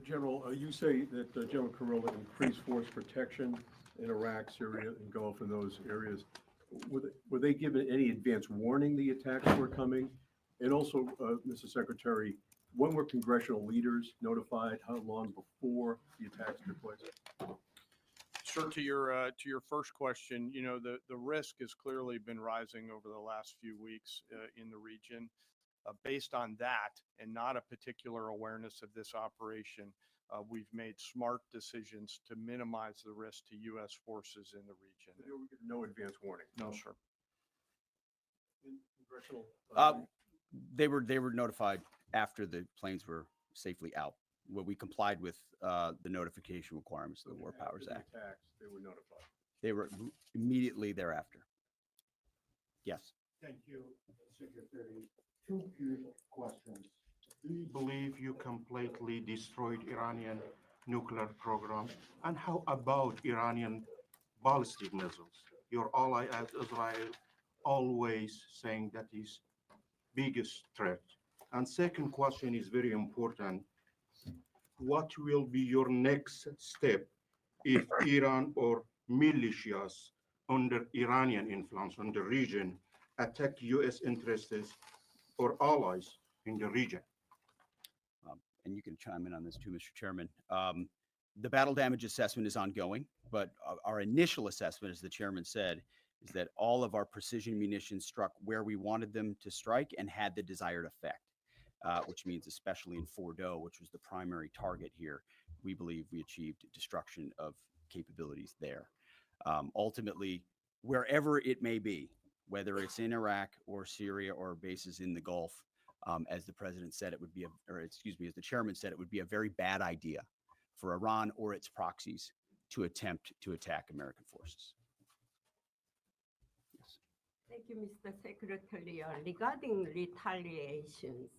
General, you say that General Kurilla increased force protection in Iraq, Syria, and Gulf, in those areas. Were they given any advance warning the attacks were coming? And also, Mr. Secretary, when were congressional leaders notified? How long before the attacks took place? Sure. To your first question, the risk has clearly been rising over the last few weeks in the region. Based on that, and not a particular awareness of this operation, we've made smart decisions to minimize the risk to U.S. forces in the region. No advance warning? No, sir. Congressional, they were notified after the planes were safely out. Well, we complied with the notification requirements of the War Powers Act. Attacks, they were notified. They were immediately thereafter. Yes. Thank you, Secretary. Two questions. Do you believe you completely destroyed Iranian nuclear program? And how about Iranian ballistic missiles? Your ally Israel always saying that is biggest threat. And second question is very important. what will be your next step if Iran or militias under Iranian influence on the region attack U.S. interests or allies in the region? And you can chime in on this too, Mr. Chairman. The battle damage assessment is ongoing, but our initial assessment, as the chairman said, is that all of our precision munitions struck where we wanted them to strike and had the desired effect, which means especially in Fordo, which was the primary target here, we believe we achieved destruction of capabilities there. Ultimately, wherever it may be, whether it's in Iraq or Syria or bases in the Gulf, as the president said, it would be, as the chairman said, it would be a very bad idea for Iran or its proxies to attempt to attack American forces. Yes. Thank you, Mr. Secretary. Regarding retaliations,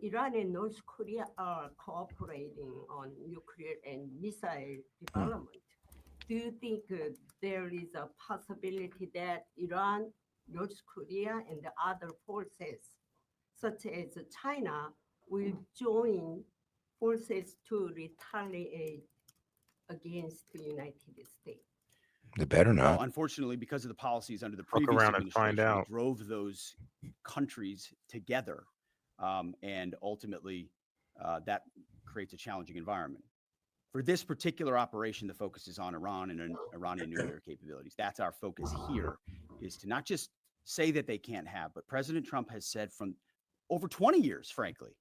Iran and North Korea are cooperating on nuclear and missile development. Do you think there is a possibility that Iran, North Korea, and the other forces, such as China, will join forces to retaliate against the United States? They better not. Well, unfortunately, because of the policies under the Look previous around and find administration, out. it drove those countries together, and ultimately that creates a challenging environment. For this particular operation, the focus is on Iran and Iranian nuclear capabilities. That's our focus here, is to not just say that they can't have, but President Trump has said from over 20 years, frankly,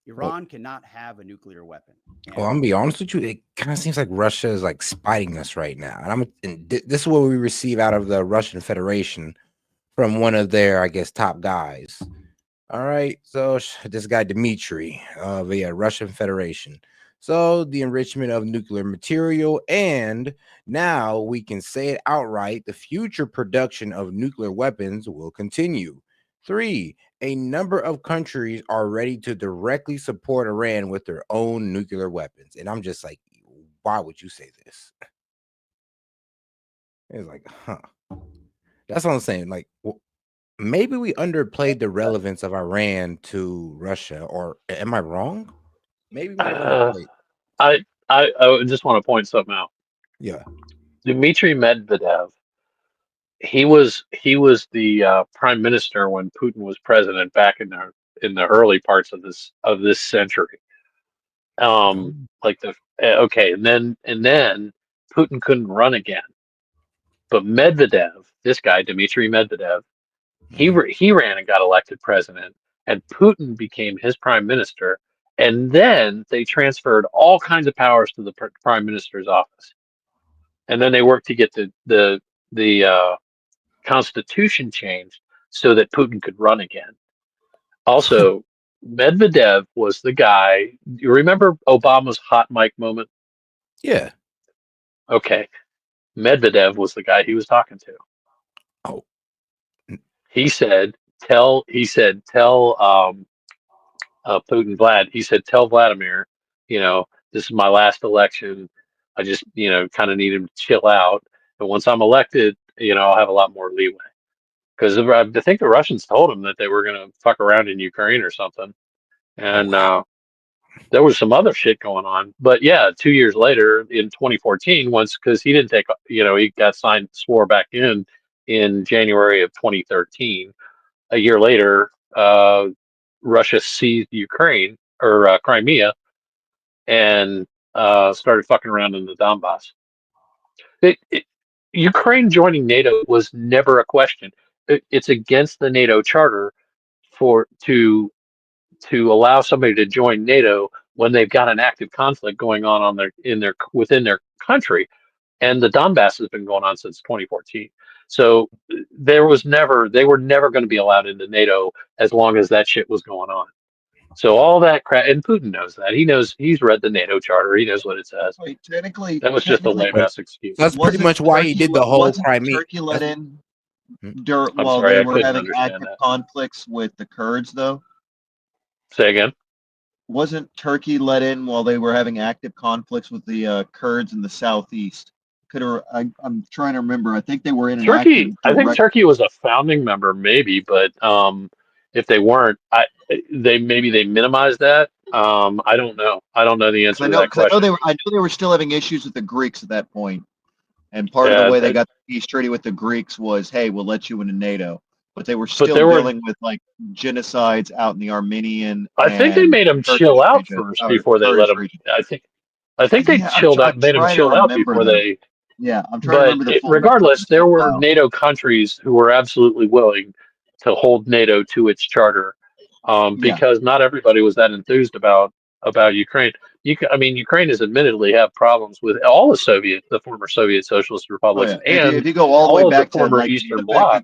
Iran cannot have a nuclear weapon. Well, I'm gonna be honest with you. It kind of seems like Russia is like spiting us right now, and this is what we receive out of the Russian Federation from one of their, I guess, top guys. All right, so this guy Dmitry of the Russian Federation. So the enrichment of nuclear material, and now we can say it outright: the future production of nuclear weapons will continue. 3, a number of countries are ready to directly support Iran with their own nuclear weapons. And I'm just like, why would you say this? It's like, that's what I'm saying. Like, maybe we underplayed the relevance of Iran to Russia, or am I wrong? Maybe we underplayed. I just want to point something out. Yeah. Dmitry Medvedev, he was the prime minister when Putin was president back in the early parts of this century. Like and then Putin couldn't run again. But Medvedev, this guy Dmitry Medvedev, he ran and got elected president, and Putin became his prime minister, and then they transferred all kinds of powers to the prime minister's office, and then they worked to get the constitution changed so that Putin could run again. Also, Medvedev was the guy. You remember Obama's hot mic moment? Yeah. Okay. Medvedev was the guy he was talking to. Oh. He said, tell Putin, Vlad, he said, tell Vladimir, this is my last election. I just, kind of need him to chill out. And once I'm elected, I'll have a lot more leeway. Because I think the Russians told him that they were going to fuck around in Ukraine or something. And there was some other shit going on. But yeah, 2 years later in 2014, because he didn't take, he got swore back in January of 2013. A year later, Russia seized Ukraine or Crimea and started fucking around in the Donbass. Ukraine joining NATO was never a question. It's against the NATO charter to allow somebody to join NATO when they've got an active conflict going on within their country, and the Donbass has been going on since 2014. So they were never going to be allowed into NATO as long as that shit was going on. So all that crap, and Putin knows that. He's read the NATO charter. He knows what it says. Wait, technically, that was just a lame ass excuse. That's pretty much why he did the whole Crimea. Turkey let in I'm while sorry, they I were couldn't having understand active that. conflicts with the Kurds, though? Say again? Wasn't Turkey let in while they were having active conflicts with the Kurds in the southeast? I'm trying to remember. I think they were in an Turkey. I think direct. Turkey was a founding member, maybe, but if they weren't, they minimized that. I don't know. I don't know the answer to that Because question. I know they were still having issues with the Greeks at that point, and part of the Yeah, way they got the peace treaty with the Greeks was, hey, we'll let you into NATO, but they were still there were. dealing with like genocides out in the Armenian I think they and made him Turkish chill out region first or before they let Kurdish him. region. I think they Yeah, chilled out, I'm made him trying to chill out remember before that. they. Yeah, I'm trying to But remember the full regardless, there referendum were now. NATO countries who were absolutely willing to hold NATO to its charter, Yeah. because not everybody was that enthused about Ukraine. I mean, Ukraine has admittedly had problems with all the former Soviet socialist Oh republics, yeah. and If you go all the way all of the back to former like Eastern Bloc.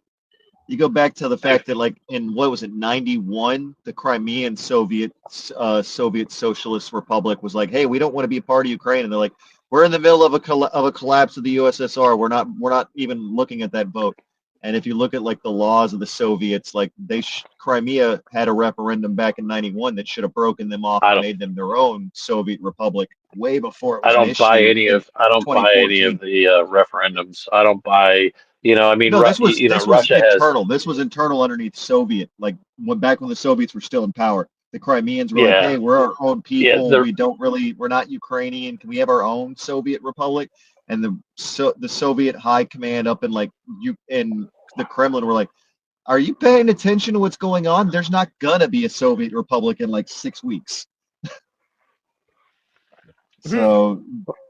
you go back to the fact that like in what was it 91 the Crimean Soviet Socialist Republic was like, hey, we don't want to be a part of Ukraine, and they're like, we're in the middle of a collapse of the USSR, we're not even looking at that vote. And if you look at like the laws of the Soviets, like Crimea had a referendum back in 91 that should have broken them off and made them their own Soviet republic way before it was an issue in I don't buy any 2014. of the referendums. I don't buy. I mean, No, this was Russia has. internal. This was internal underneath Soviet. Like back when the Soviets were still in power, the Crimeans were like, Yeah, "Hey, we're our own yeah. people. We're not Ukrainian. Can we have our own Soviet republic?" And the Soviet high command up in the Kremlin were like, "Are you paying attention to what's going on? There's not gonna be a Soviet republic in like 6 weeks." So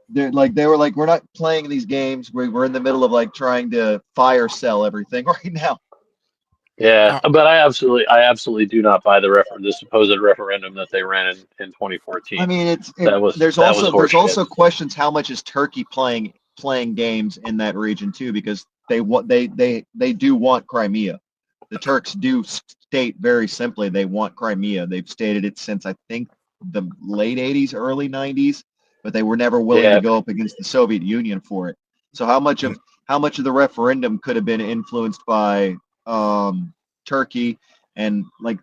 they were like, we're not playing these games. We're in the middle of like trying to fire sell everything right now. Yeah, but I absolutely do not buy the supposed referendum that they ran in 2014. I mean, That was there's horseshit. also questions how much is Turkey playing games in that region too, because they do want Crimea. The Turks do state very simply they want Crimea. They've stated it since I think the late 80s, early 90s, but they were never willing to go up against the Soviet Union for it. So how much of the referendum could have been influenced by Turkey? And like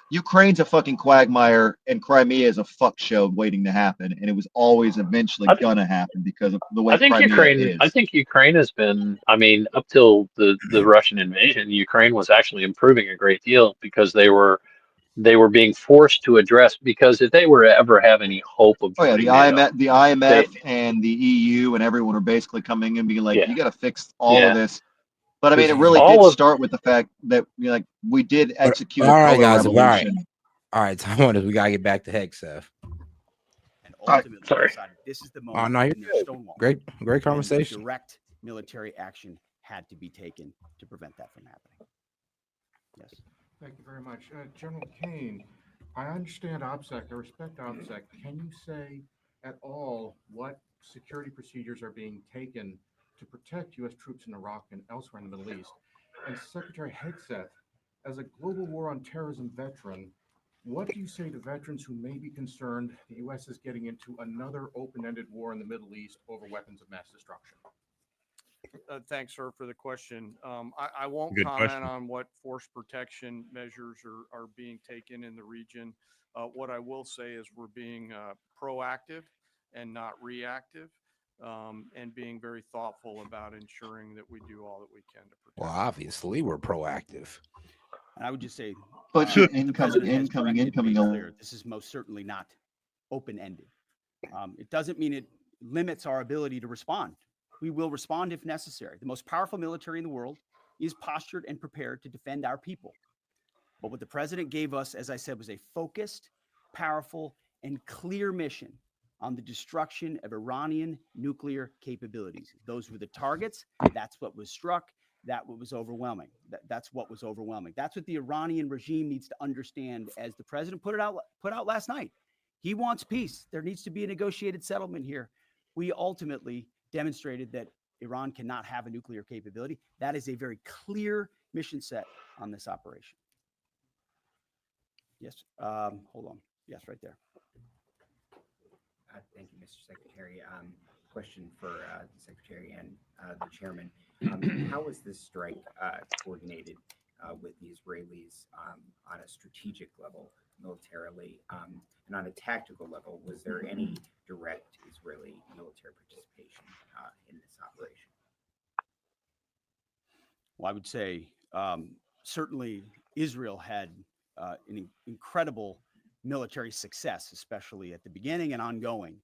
Ukraine's a fucking quagmire and Crimea is a fuck show waiting to happen, and it was always eventually gonna happen because of the way Crimea is. I think Ukraine has been. I mean, up till the Russian invasion, Ukraine was actually improving a great deal because they were being forced to address, because if they were to ever have any hope of Oh yeah, joining NATO, the IMF and the EU and everyone are basically coming in being like, you got to fix all of this. But I mean, it really did start with the fact that we did execute a color revolution. All right, time on this. We gotta get back to Hegseth. And ultimately decided this is the moment. Oh no, you're good. Stonewall. Great conversation. Direct military action had to be taken to prevent that from happening. Yes. Thank you very much. General Kane, I understand OPSEC, I respect OPSEC. Can you say at all what security procedures are being taken to protect U.S. troops in Iraq and elsewhere in the Middle East? And Secretary Hegseth, as a global war on terrorism veteran, what do you say to veterans who may be concerned the U.S. is getting into another open-ended war in the Middle East over weapons of mass destruction? Thanks, sir, for the question. I won't Good comment question. on what force protection measures are being taken in the region. What I will say is we're being proactive and not reactive, and being very thoughtful about ensuring that we do all that we can to protect. Well, obviously, we're proactive. And I would just say, But incoming. This is most certainly not open-ended. It doesn't mean it limits our ability to respond. We will respond if necessary. The most powerful military in the world is postured and prepared to defend our people. But what the president gave us, as I said, was a focused, powerful, and clear mission on the destruction of Iranian nuclear capabilities. Those were the targets. That's what was struck. That's what was overwhelming. That's what was overwhelming. That's what the Iranian regime needs to understand, as the president put out last night. He wants peace. There needs to be a negotiated settlement here. We ultimately demonstrated that Iran cannot have a nuclear capability. That is a very clear mission set on this operation. Yes. Hold on. Yes, right there. Thank you, Mr. Secretary. Question for the Secretary and the Chairman. How was this strike coordinated with the Israelis on a strategic level, militarily, and on a tactical level? Was there any direct Israeli military participation in this operation? Well, I would say certainly Israel had an incredible military success, especially at the beginning and ongoing,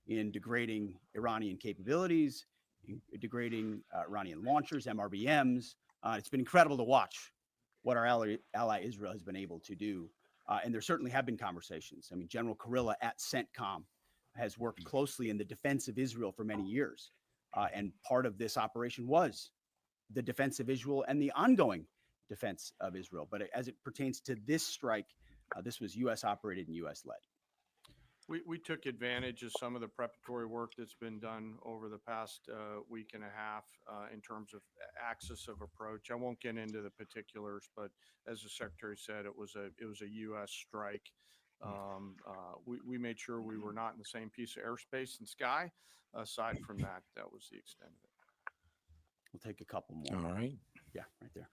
in degrading Iranian capabilities, in degrading Iranian launchers, MRBMs. It's been incredible to watch what our ally Israel has been able to do. And there certainly have been conversations. I mean, General Kurilla at CENTCOM has worked closely in the defense of Israel for many years. And part of this operation was the defense of Israel and the ongoing defense of Israel. But as it pertains to this strike, this was U.S. operated and U.S. led. We took advantage of some of the preparatory work that's been done over the past week and a half in terms of axis of approach. I won't get into the particulars, but as the Secretary said, it was a U.S. strike. We made sure we were not in the same piece of airspace and sky. Aside from that, that was the extent of it. We'll take a couple more. All right. Yeah, right there.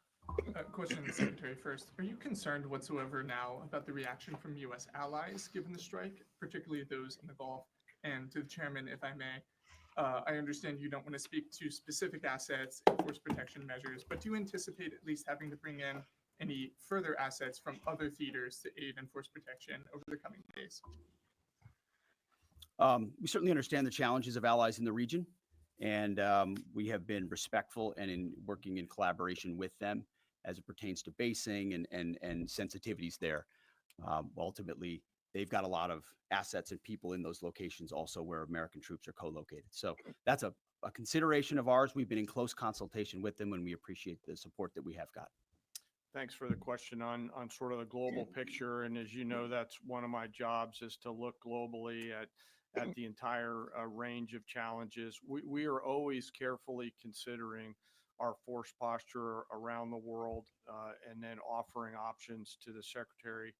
Question to the Secretary first. Are you concerned whatsoever now about the reaction from U.S. allies given the strike, particularly those in the Gulf? And to the Chairman, if I may, I understand you don't want to speak to specific assets and force protection measures, but do you anticipate at least having to bring in any further assets from other theaters to aid in force protection over the coming days? We certainly understand the challenges of allies in the region, and we have been respectful and in working in collaboration with them as it pertains to basing and sensitivities there. Ultimately, they've got a lot of assets and people in those locations also where American troops are co-located. So that's a consideration of ours. We've been in close consultation with them, and we appreciate the support that we have got. Thanks for the question on sort of the global picture. And as you know, that's one of my jobs is to look globally at the entire range of challenges. We are always carefully considering our force posture around the world and then offering options to the Secretary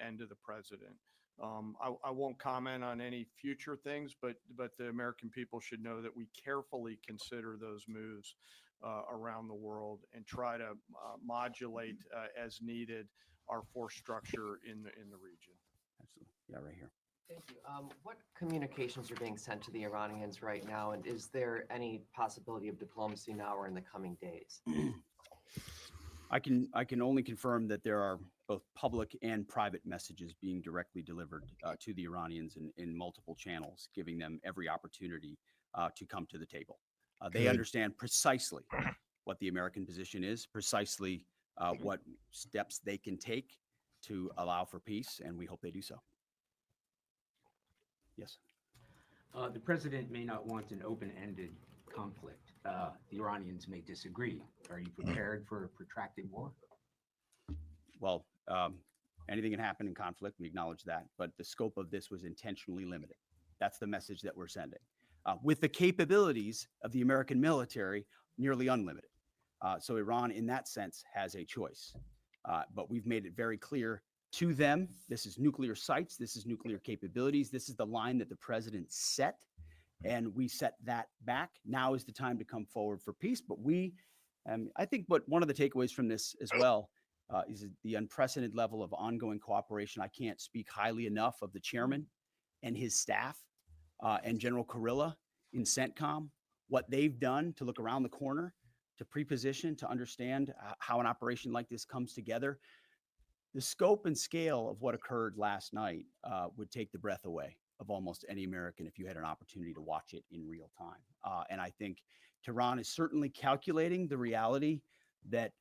and to the President. I won't comment on any future things, but the American people should know that we carefully consider those moves around the world and try to modulate as needed our force structure in the region. Absolutely. Yeah, right here. Thank you. What communications are being sent to the Iranians right now, and is there any possibility of diplomacy now or in the coming days? I can only confirm that there are both public and private messages being directly delivered to the Iranians in multiple channels, giving them every opportunity to come to the table. They understand precisely what the American position is, precisely what steps they can take to allow for peace, and we hope they do so. Yes. The president may not want an open-ended conflict. The Iranians may disagree. Are you prepared for a protracted war? Well, anything can happen in conflict. We acknowledge that, but the scope of this was intentionally limited. That's the message that we're sending. With the capabilities of the American military, nearly unlimited. So Iran, in that sense, has a choice. But we've made it very clear to them, this is nuclear sites, this is nuclear capabilities, this is the line that the president set, and we set that back. Now is the time to come forward for peace. But I think one of the takeaways from this as well is the unprecedented level of ongoing cooperation. I can't speak highly enough of the chairman and his staff and General Kurilla in CENTCOM, what they've done to look around the corner, to pre-position, to understand how an operation like this comes together. The scope and scale of what occurred last night would take the breath away of almost any American if you had an opportunity to watch it in real time. And I think Tehran is certainly calculating the reality that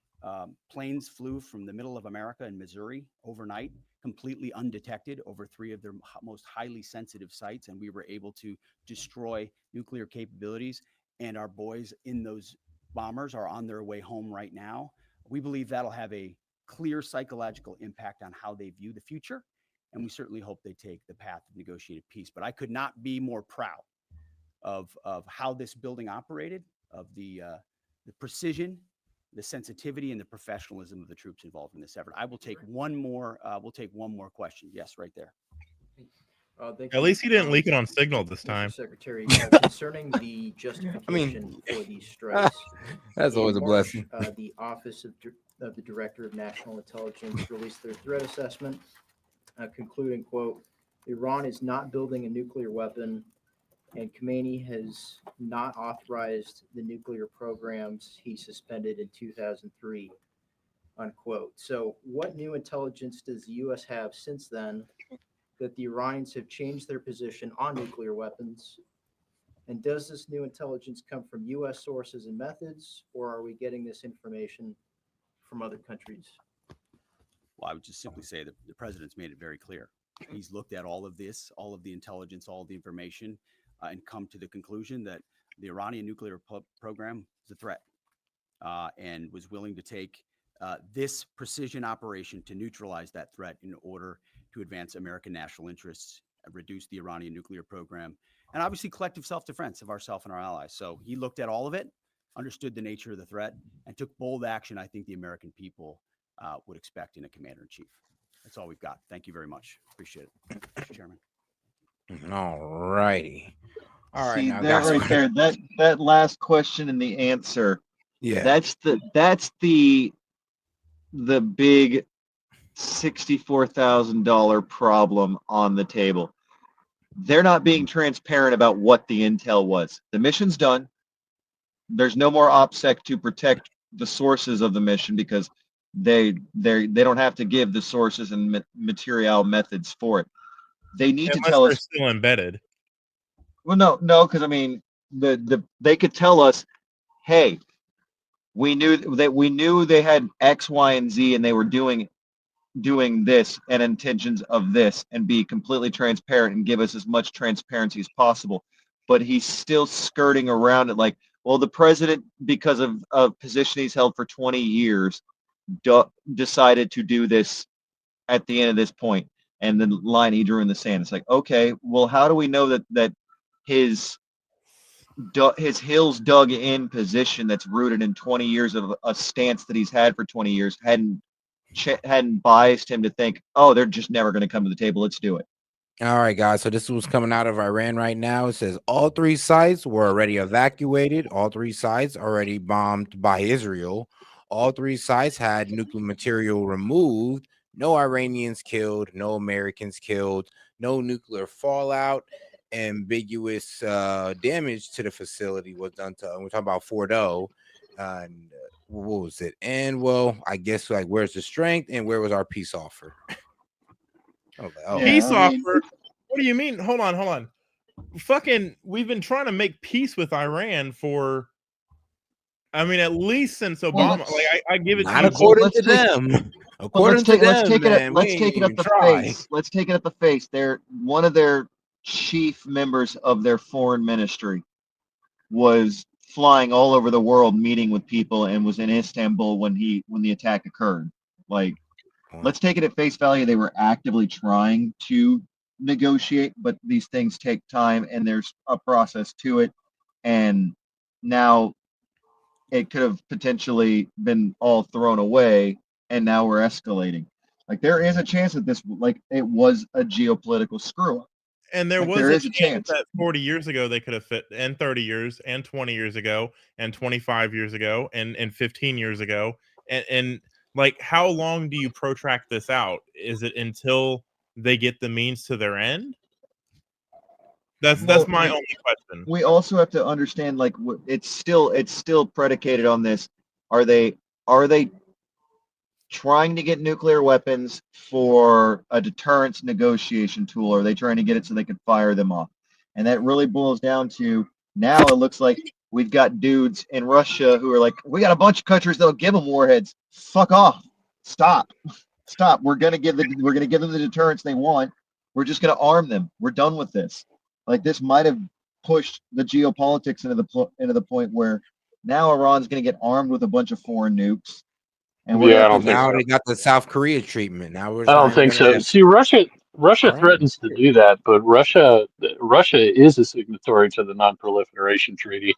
planes flew from the middle of America and Missouri overnight, completely undetected over 3 of their most highly sensitive sites. And we were able to destroy nuclear capabilities. And our boys in those bombers are on their way home right now. We believe that'll have a clear psychological impact on how they view the future. And we certainly hope they take the path of negotiated peace. But I could not be more proud of how this building operated, of the precision, the sensitivity, and the professionalism of the troops involved in this effort. I will take one more. We'll take one more question. Yes, right there. At least he didn't leak it on Signal this time. Secretary, concerning the justification for these strikes, that's always a blessing. The Office of the Director of National Intelligence released their threat assessment, concluding, quote, Iran is not building a nuclear weapon, and Khamenei has not authorized the nuclear programs he suspended in 2003. unquote. So what new intelligence does the U.S. have since then that the Iranians have changed their position on nuclear weapons? And does this new intelligence come from U.S. sources and methods, or are we getting this information from other countries? Well, I would just simply say that the president's made it very clear. He's looked at all of this, all of the intelligence, all of the information, and come to the conclusion that the Iranian nuclear program is a threat, and was willing to take this precision operation to neutralize that threat in order to advance American national interests, reduce the Iranian nuclear program, and obviously collective self-defense of ourselves and our allies. So he looked at all of it, understood the nature of the threat, and took bold action I think the American people would expect in a commander-in-chief. That's all we've got. Thank you very much. Appreciate it, Mr. Chairman. All righty. All right, See, now that guys, right there, that last question and the answer. Yeah. That's the big $64,000 problem on the table. They're not being transparent about what the intel was. The mission's done. There's no more OPSEC to protect the sources of the mission because they don't have to give the sources and material methods for it. They need to tell they're us. still embedded. Well, no, because I mean, they could tell us, hey, we knew they had X, Y, and Z, and they were doing this and intentions of this, and be completely transparent and give us as much transparency as possible. But he's still skirting around it, like, well, the president, because of position he's held for 20 years, decided to do this at the end of this point, and the line he drew in the sand. It's like, okay, well, how do we know that his heels dug in position that's rooted in 20 years of a stance that he's had for 20 years hadn't biased him to think, oh, they're just never going to come to the table, let's do it? All right, guys. So this was coming out of Iran right now. It says all 3 sites were already evacuated. All 3 sites already bombed by Israel. All 3 sites had nuclear material removed. No Iranians killed. No Americans killed. No nuclear fallout. Ambiguous damage to the facility was done to. We're talking about Fordo. And what was it? And well, I guess like where's the strength and where was our peace offer? Peace offer? What do you mean? Hold on. Fucking, we've been trying to make peace with Iran for, I mean, at least since Obama. Like, I give it not to you. according to them. According to them, let's take it up the try. face. Let's take it up the face. One of their chief members of their foreign ministry was flying all over the world, meeting with people, and was in Istanbul when the attack occurred. Like, let's take it at face value. They were actively trying to negotiate, but these things take time, and there's a process to it. And now it could have potentially been all thrown away, and now we're escalating. Like, there is a chance that this, like, it was a geopolitical screw up. And there Like, was there a is chance that 40 years ago they could have fit, and 30 years, and 20 years ago, and 25 years ago, and 15 years ago. And like, how long do you protract this out? Is it until they get the means to their end? That's my only question. We also have to understand, like, it's still predicated on this. Are they trying to get nuclear weapons for a deterrence negotiation tool? Or are they trying to get it so they can fire them off? And that really boils down to, now it looks like we've got dudes in Russia who are like, we got a bunch of countries that'll give them warheads. Fuck off. Stop. We're gonna give them the deterrence they want. We're just gonna arm them. We're done with this. Like, this might have pushed the geopolitics into the point where now Iran's gonna get armed with a bunch of foreign nukes. And I don't think now so. they got the South Korea treatment. Now we're I don't think so. See, Russia threatens to do that, but Russia is a signatory to the Non-Proliferation Treaty,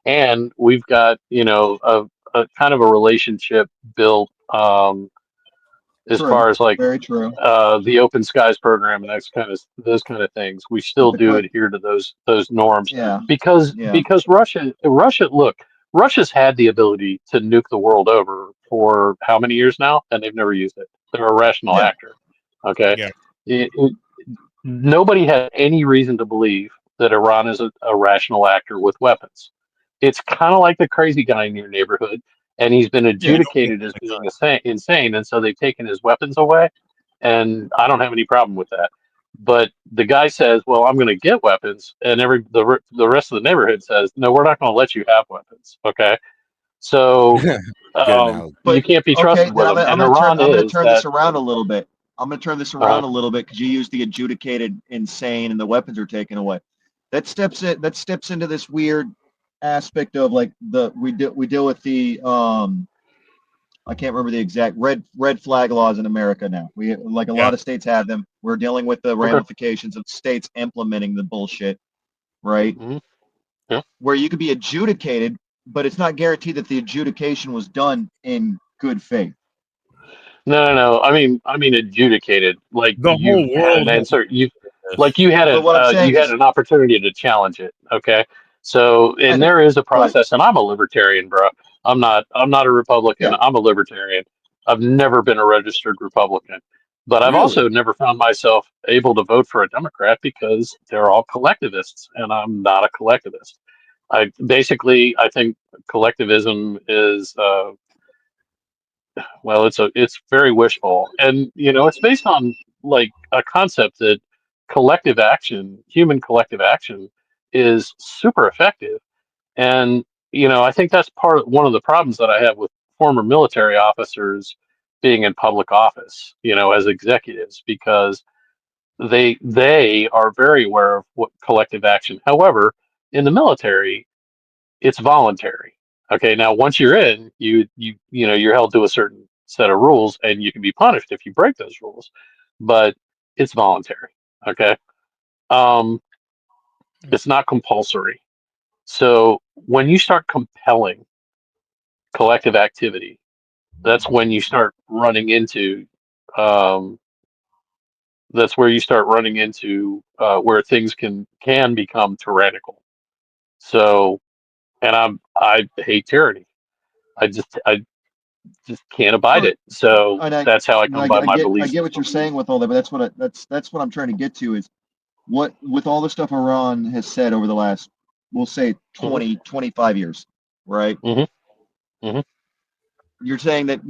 and we've got a kind of a relationship built as far as like very true. The Open Skies program and those kind of things. We still do adhere to those norms because Russia's had the ability to nuke the world over for how many years now, and they've never used it. They're a rational actor. Okay. Yeah. Nobody had any reason to believe that Iran is a rational actor with weapons. It's kind of like the crazy guy in your neighborhood, and he's been Yeah, adjudicated as being insane, and so they've taken his weapons away, and I don't have any problem with that. But the guy says, "Well, I'm going to get weapons," and the rest of the neighborhood says, "No, we're not going to let you have weapons." Okay, so Good analogy. you can't be Okay, trusted then with them. And Iran I'm gonna is turn this that. around a little bit. I'm gonna turn this around a little bit because you used the adjudicated insane and the weapons are taken away. That steps into this weird aspect of like we deal with the I can't remember the exact red flag laws in America now. We like a lot of states have them. We're dealing with the ramifications of states implementing the bullshit, right? Yeah. Where you could be adjudicated, but it's not guaranteed that the adjudication was done in good faith. No. I mean adjudicated. Like The you whole had an world has answer. You this. like you had But what I'm saying you had is, an opportunity to challenge it. Okay, so I and know, there is a but process. And I'm a libertarian, bro. I'm not a Republican. yeah, I'm a libertarian. I've never been a registered Republican, but I've Really? also never found myself able to vote for a Democrat because they're all collectivists, and I'm not a collectivist. I think collectivism is. Well, it's very wishful, and it's based on like a concept that human collective action, is super effective, and I think that's one of the problems that I have with former military officers being in public office, as executives, because they are very aware of what collective action. However, in the military, it's voluntary. Okay, now once you're in, you're held to a certain set of rules, and you can be punished if you break those rules, but it's voluntary. Okay, um, it's not compulsory. So when you start compelling collective activity, that's when you start running into um, that's where you start running into where things can become tyrannical. So, and I hate tyranny. I just can't abide well, it. So and that's how I come by my I belief get what you're system. saying with all that, but that's what I'm trying to get to is what with all the stuff Iran has said over the last, we'll say hmm 25 years, right? hmm hmm You're saying that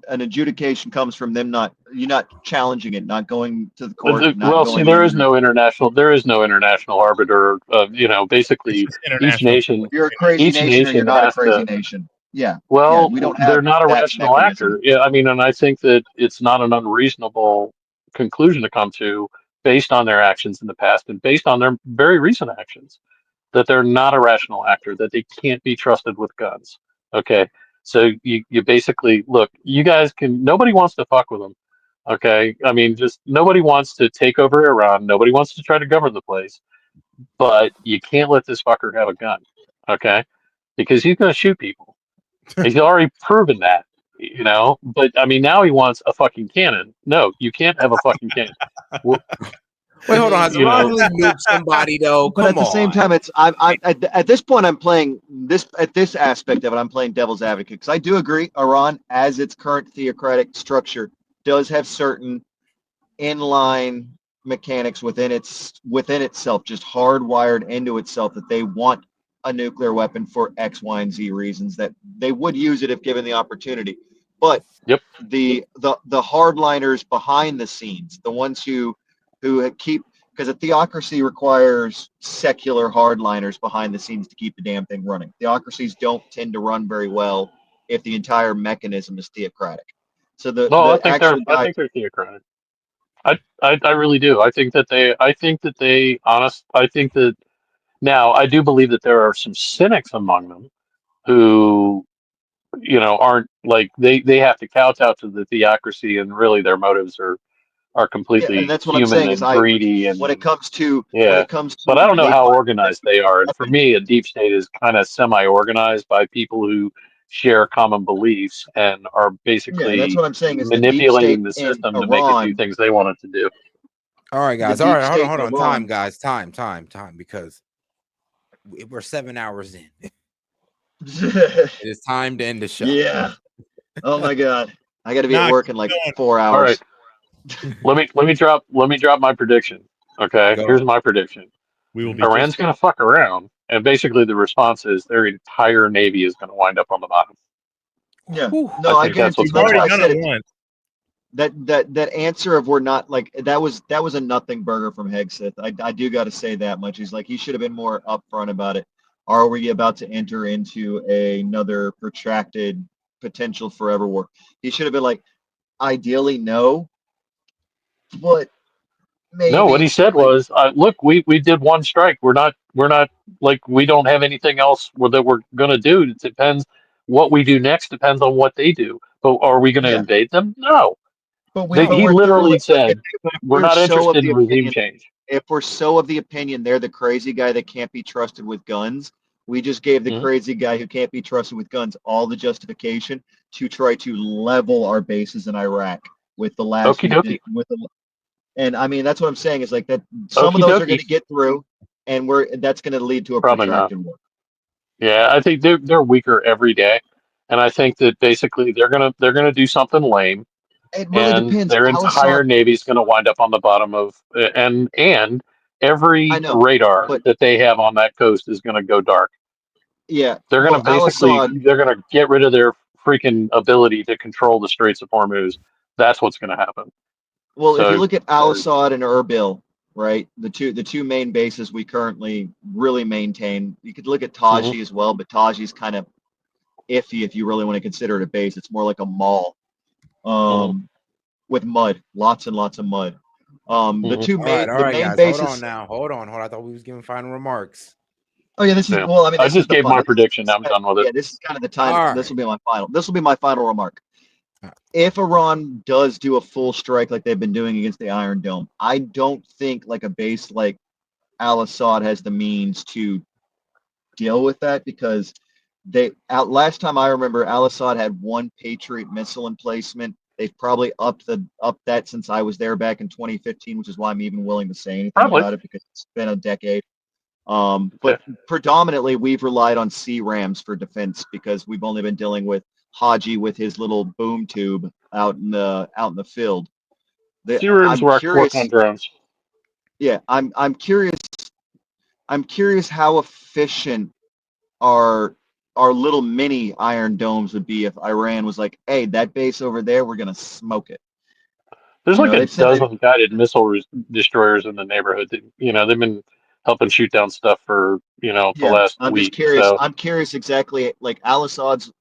an adjudication comes from them you're not challenging it, not going to the court, not Well, see, going in. there is no international arbiter. It's Basically, just international. You're a crazy each nation or you're nation not a has crazy to. nation. Yeah, yeah, Well, we don't they're have not a that rational mechanism. actor. Yeah, I mean, and I think that it's not an unreasonable conclusion to come to based on their actions in the past and based on their very recent actions, that they're not a rational actor, that they can't be trusted with guns. Okay. So you basically look, you guys nobody wants to fuck with them. Okay. I mean, just nobody wants to take over Iran. Nobody wants to try to govern the place, but you can't let this fucker have a gun. Okay. Because he's going to shoot people. He's already proven that, but I mean, now he wants a fucking cannon. No, you can't have a fucking cannon. Well, Wait, hold on. Has you Iran know, really nuked somebody though? But at Come the same on. time, I'm at this point, I'm playing this aspect of it. I'm playing devil's advocate because I do agree, Iran, as its current theocratic structure, does have certain inline mechanics within itself, just hardwired into itself, that they want a nuclear weapon for X, Y, and Z reasons, that they would use it if given the opportunity. But yep. the hardliners behind the scenes, the ones who keep, because a theocracy requires secular hardliners behind the scenes to keep the damn thing running. Theocracies don't tend to run very well if the entire mechanism is theocratic. So No, the actual I guys, think they're theocratic. I really do. I think that now I do believe that there are some cynics among them who, aren't like they have to kowtow to the theocracy, and really their motives are yeah, and completely that's what I'm human saying is and greedy, when it and comes to yeah. But I don't know they how find organized they are. And for me, a deep state is kind of semi-organized by people who share common beliefs and are yeah, that's basically what I'm saying is the deep manipulating state the in system to make it do Iran, things they want it to do. All right, the guys. All deep right, hold on, state hold in on. Time, Iran. guys. Time, because we're 7 hours in. It is time to end the show. Yeah. Oh my God. I got to be at Nah, work keep in like going. 4 All right, hours. let me drop my prediction. Okay, Go here's ahead. my prediction. We will be just Iran's gonna fuck around, And basically, the response is their entire navy is going to wind up on the bottom. Yeah. No, I think that's guarantee. what's That's going why I to said happen. it. That answer of we're not like that was a nothing burger from Hegseth. I do got to say that much. He's like he should have been more upfront about it. Are we about to enter into another protracted potential forever war? He should have been like, ideally no, but maybe. No, what he said was, "Look, we did one strike. We're not like we don't have anything else that we're going to do. It depends what we do next. Depends on what they do. But are we going to Yeah. invade them? No." But He literally said, "We're we're not so of interested the in regime opinion, change." if we're so of the opinion they're the crazy guy that can't be trusted with guns, we just gave the crazy guy who can't be trusted with guns all the justification to try to level our bases in Iraq with the last Okie dokie. and I mean that's what I'm saying is like that some of Okie those are going dokie. to get through, and that's going to lead to a Probably not. protracted war. Yeah, I think they're weaker every day, and I think that basically they're gonna do something lame, It really and depends. their Al-Assad, entire navy's going to wind up on the bottom of and I every know, radar but that they have on that coast is going to go dark. yeah, They're going well, to basically Al-Assad. they're going to get rid of their freaking ability to control the Straits of Hormuz. That's what's going to happen. Well, if you So look at Al-Assad and Erbil, right, the two main bases we currently really maintain. You could look at Taji as well, but Taji's kind of iffy if you really want to consider it a base. It's more like a mall, with mud, lots and lots of mud. The two All main right, main guys. Hold on bases. now. Hold on. I thought we was giving final remarks. Oh yeah, this is yeah. well. I mean, I this is just the gave fun. my prediction. I'm done with it. Yeah, this is kind of the time. All This right. will be my final. This will be my final remark. If Iran does do a full strike like they've been doing against the Iron Dome, I don't think like a base like Al-Assad has the means to deal with that because last time I remember Al-Assad had one Patriot missile emplacement. They've probably upped that since I was there back in 2015, which is why I'm even willing to say anything about it because it's been a decade. But predominantly we've relied on C-rams for defense because we've only been dealing with Haji with his little boom tube out in the field. Sea-rooms I'm work on curious. drones. Yeah, I'm curious. I'm curious how efficient our little mini Iron Domes would be if Iran was like, "Hey, that base over there, we're gonna smoke it." There's You like know, a they've said they. dozen guided missile destroyers in the neighborhood. They've been helping shoot down stuff for the Yeah, last I'm just week. curious. So I'm curious exactly like Al-Assad's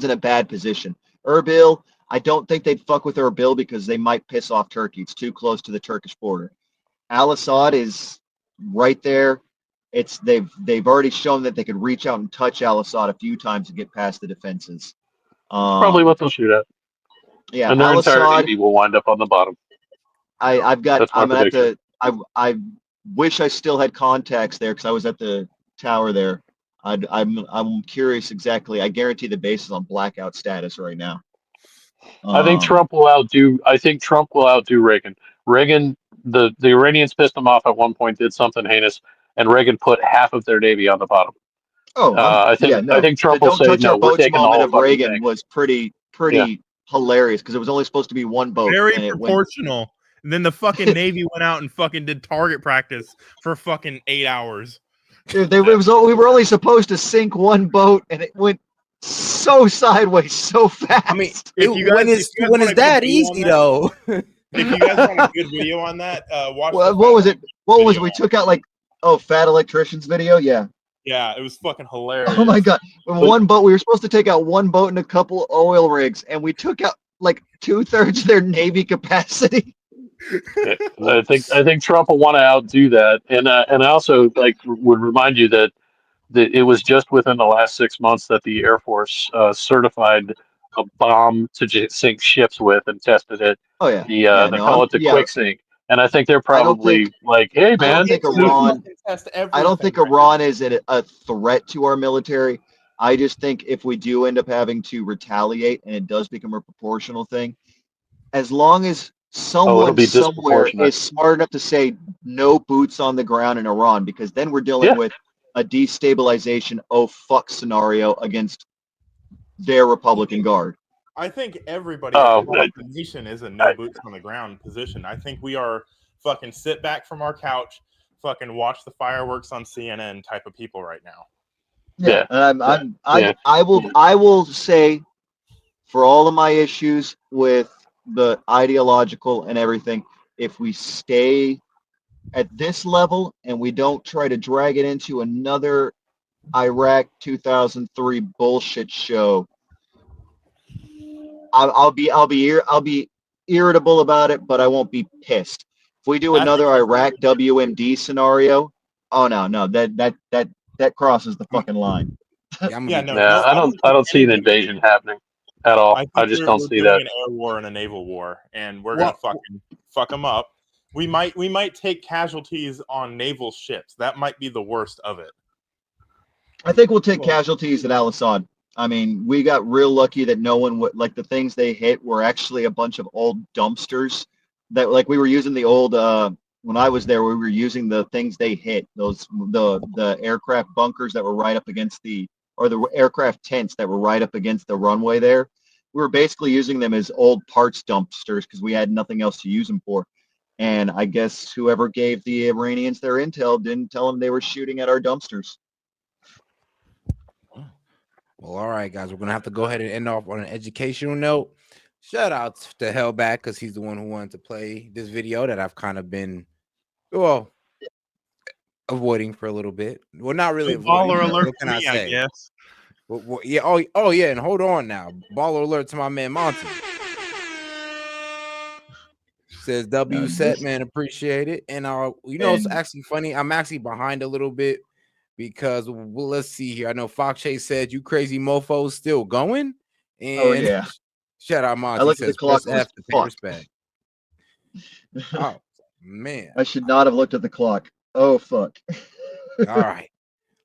in a bad position. Erbil, I don't think they'd fuck with Erbil because they might piss off Turkey. It's too close to the Turkish border. Al-Assad is right there. They've already shown that they could reach out and touch Al-Assad a few times to get past the defenses. that's probably what they'll shoot at. Yeah, And their entire Al-Assad. navy will wind up on the bottom. I'm my gonna have prediction. to. I wish I still had contacts there because I was at the tower there. I'm curious exactly. I guarantee the base is on blackout status right now. I think Trump will outdo Reagan. Reagan, the Iranians pissed him off at one point, did something heinous, and Reagan put half of their navy on the bottom. Oh, I think The Trump will "Don't say, touch our no, we're boats" taking the moment whole of fucking Reagan thing. was pretty Yeah. hilarious because it was only supposed to be one boat Very and it went. proportional. And then the fucking Navy went out and fucking did target practice for fucking 8 hours. We were only supposed to sink one boat and it went so sideways so fast. I mean, want it's a good that video on easy that- though. If you guys want a good video on that, watch. What was it? We took out like fat electricians video. Yeah. Yeah, it was fucking hilarious. Oh my god! One boat. We were supposed to take out one boat and a couple oil rigs, and we took out like 2/3 of their Navy capacity. I think Trump will want to outdo that, and I also would remind you that it was just within the last 6 months that the Air Force certified a bomb to sink ships with and tested it. Oh yeah. They call it the quick sink, and I think they're I don't think. probably like, hey I man, don't think Iran. I don't think Iran is a threat to our military. I just think if we do end up having to retaliate and it does become a proportional thing, as long as it'll someone be somewhere disproportionate. is smart enough to say no boots on the ground in Iran, because then we're dealing with a destabilization fuck scenario against their Republican Guard. I think everybody across the nation is a no boots on the ground position. I think we are fucking sit back from our couch, fucking watch the fireworks on CNN type of people right now. Yeah, and I will say, for all of my issues with the ideological and everything, if we stay at this level and we don't try to drag it into another Iraq 2003 bullshit show, I'll be irritable about it, but I won't be pissed. If we do another Iraq WMD scenario, oh no, that crosses the fucking line. I don't see an invasion happening at all. I just don't we're see doing that. an air war and a naval war, and we're gonna fucking fuck them up. We might take casualties on naval ships. That might be the worst of it. I think we'll take casualties at Al-Assad. I mean, we got real lucky that no one would, like, the things they hit were actually a bunch of old dumpsters that, like, we were using the old when I was there, we were using the things they hit, the aircraft bunkers that were right up against the aircraft tents that were right up against the runway there. We were basically using them as old parts dumpsters because we had nothing else to use them for. And I guess whoever gave the Iranians their intel didn't tell them they were shooting at our dumpsters. Well, all right, guys, we're gonna have to go ahead and end off on an educational note. Shout out to Hellback because he's the one who wanted to play this video that I've kind of been, avoiding for a little bit. Well, not really avoiding. Baller alert What can to I me, say? I guess. Well, yeah. Oh, yeah. And hold on now. Baller alert to my man Monty. Says W set, man, appreciate it. And it's actually funny. I'm actually behind a little bit because let's see here. I know Fox Chase said you crazy mofos still going. And shout out Monty. I looked at the says clock. press F to pay respect. Oh man. I should not have looked at the clock. Oh fuck. All right.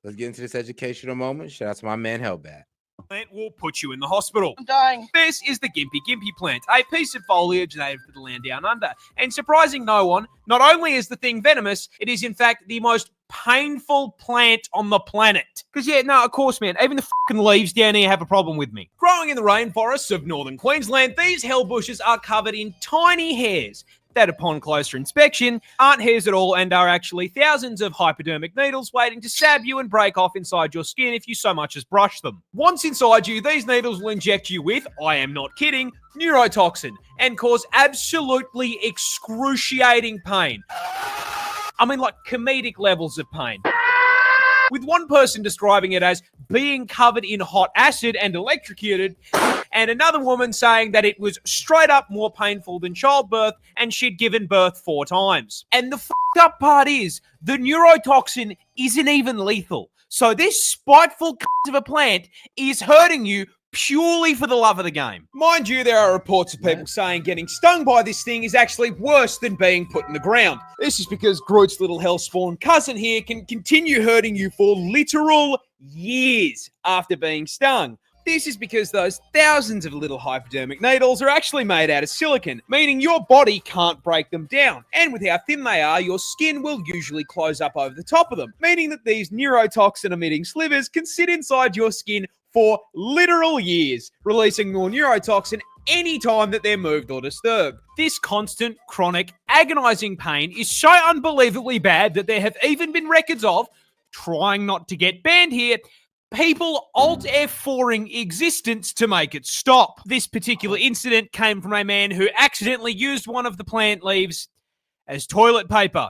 Let's get into this educational moment. Shout out to my man Hellbat. Plant will put you in the hospital. I'm dying. This is the Gimpy plant, a piece of foliage native to the land down under. And surprising no one, not only is the thing venomous, it is in fact the most painful plant on the planet. Because of course, man, even the fucking leaves down here have a problem with me. Growing in the rainforests of northern Queensland, these hell bushes are covered in tiny hairs that upon closer inspection aren't hairs at all and are actually thousands of hypodermic needles waiting to stab you and break off inside your skin if you so much as brush them. Once inside you, these needles will inject you with, I am not kidding, neurotoxin and cause absolutely excruciating pain. I mean, like comedic levels of pain. With one person describing it as being covered in hot acid and electrocuted, and another woman saying that it was straight up more painful than childbirth and she'd given birth 4 times. And the fucked up part is, the neurotoxin isn't even lethal. So this spiteful of a plant is hurting you purely for the love of the game. Mind you, there are reports of people saying getting stung by this thing is actually worse than being put in the ground. This is because Groot's little hellspawn cousin here can continue hurting you for literal years after being stung. This is because those thousands of little hypodermic needles are actually made out of silicon, meaning your body can't break them down. And with how thin they are, your skin will usually close up over the top of them, meaning that these neurotoxin-emitting slivers can sit inside your skin for literal years, releasing more neurotoxin anytime that they're moved or disturbed. This constant, chronic, agonizing pain is so unbelievably bad that there have even been records of, trying not to get banned here, people Alt F4ing existence to make it stop. This particular incident came from a man who accidentally used one of the plant leaves as toilet paper.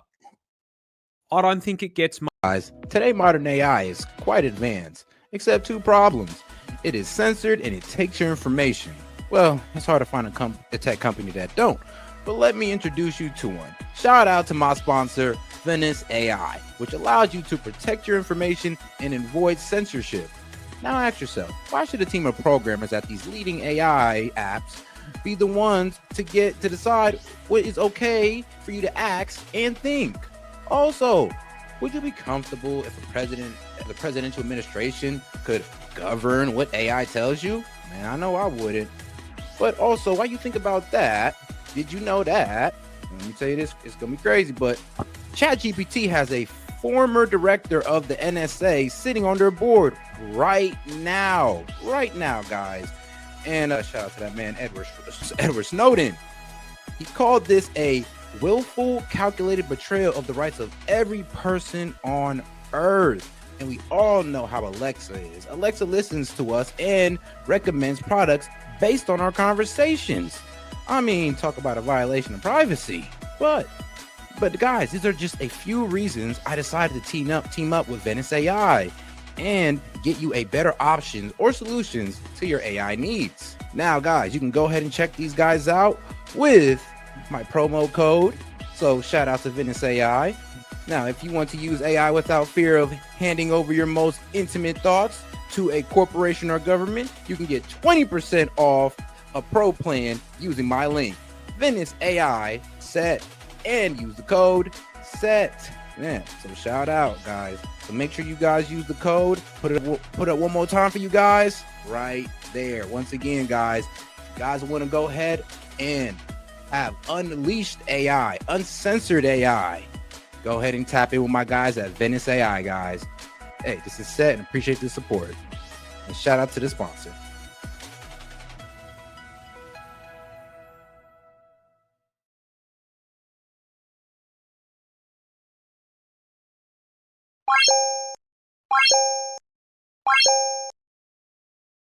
I don't think it gets Guys, today modern AI is quite advanced, except 2 problems. It is censored and it takes your information. Well, it's hard to find a tech company that don't, but let me introduce you to one. Shout out to my sponsor, Venice AI, which allows you to protect your information and avoid censorship. Now ask yourself, why should a team of programmers at these leading AI apps be the ones to decide what is okay for you to ask and think? Also, would you be comfortable if the presidential administration could govern what AI tells you? Man, I know I wouldn't. But also, while you think about that, did you know that? Let me tell you this, it's gonna be crazy, but ChatGPT has a former director of the NSA sitting on their board right now, guys. And shout out to that man, Edward Snowden. He called this a willful, calculated betrayal of the rights of every person on earth. And we all know how Alexa is. Alexa listens to us and recommends products based on our conversations. I mean, talk about a violation of privacy. But guys, these are just a few reasons I decided to team up with Venice AI and get you a better options or solutions to your AI needs. Now, guys, you can go ahead and check these guys out with my promo code. So shout out to Venice AI. Now, if you want to use AI without fear of handing over your most intimate thoughts to a corporation or government, you can get 20% off a pro plan using my link, Venice AI SET, and use the code SET. Man, so shout out, guys. So make sure you guys use the code. Put it up one more time for you guys right there. Once again, guys, you guys want to go ahead and have unleashed AI, uncensored AI, go ahead and tap in with my guys at Venice AI, guys. Hey, this is S.E.T. and appreciate the support. And shout out to the sponsor.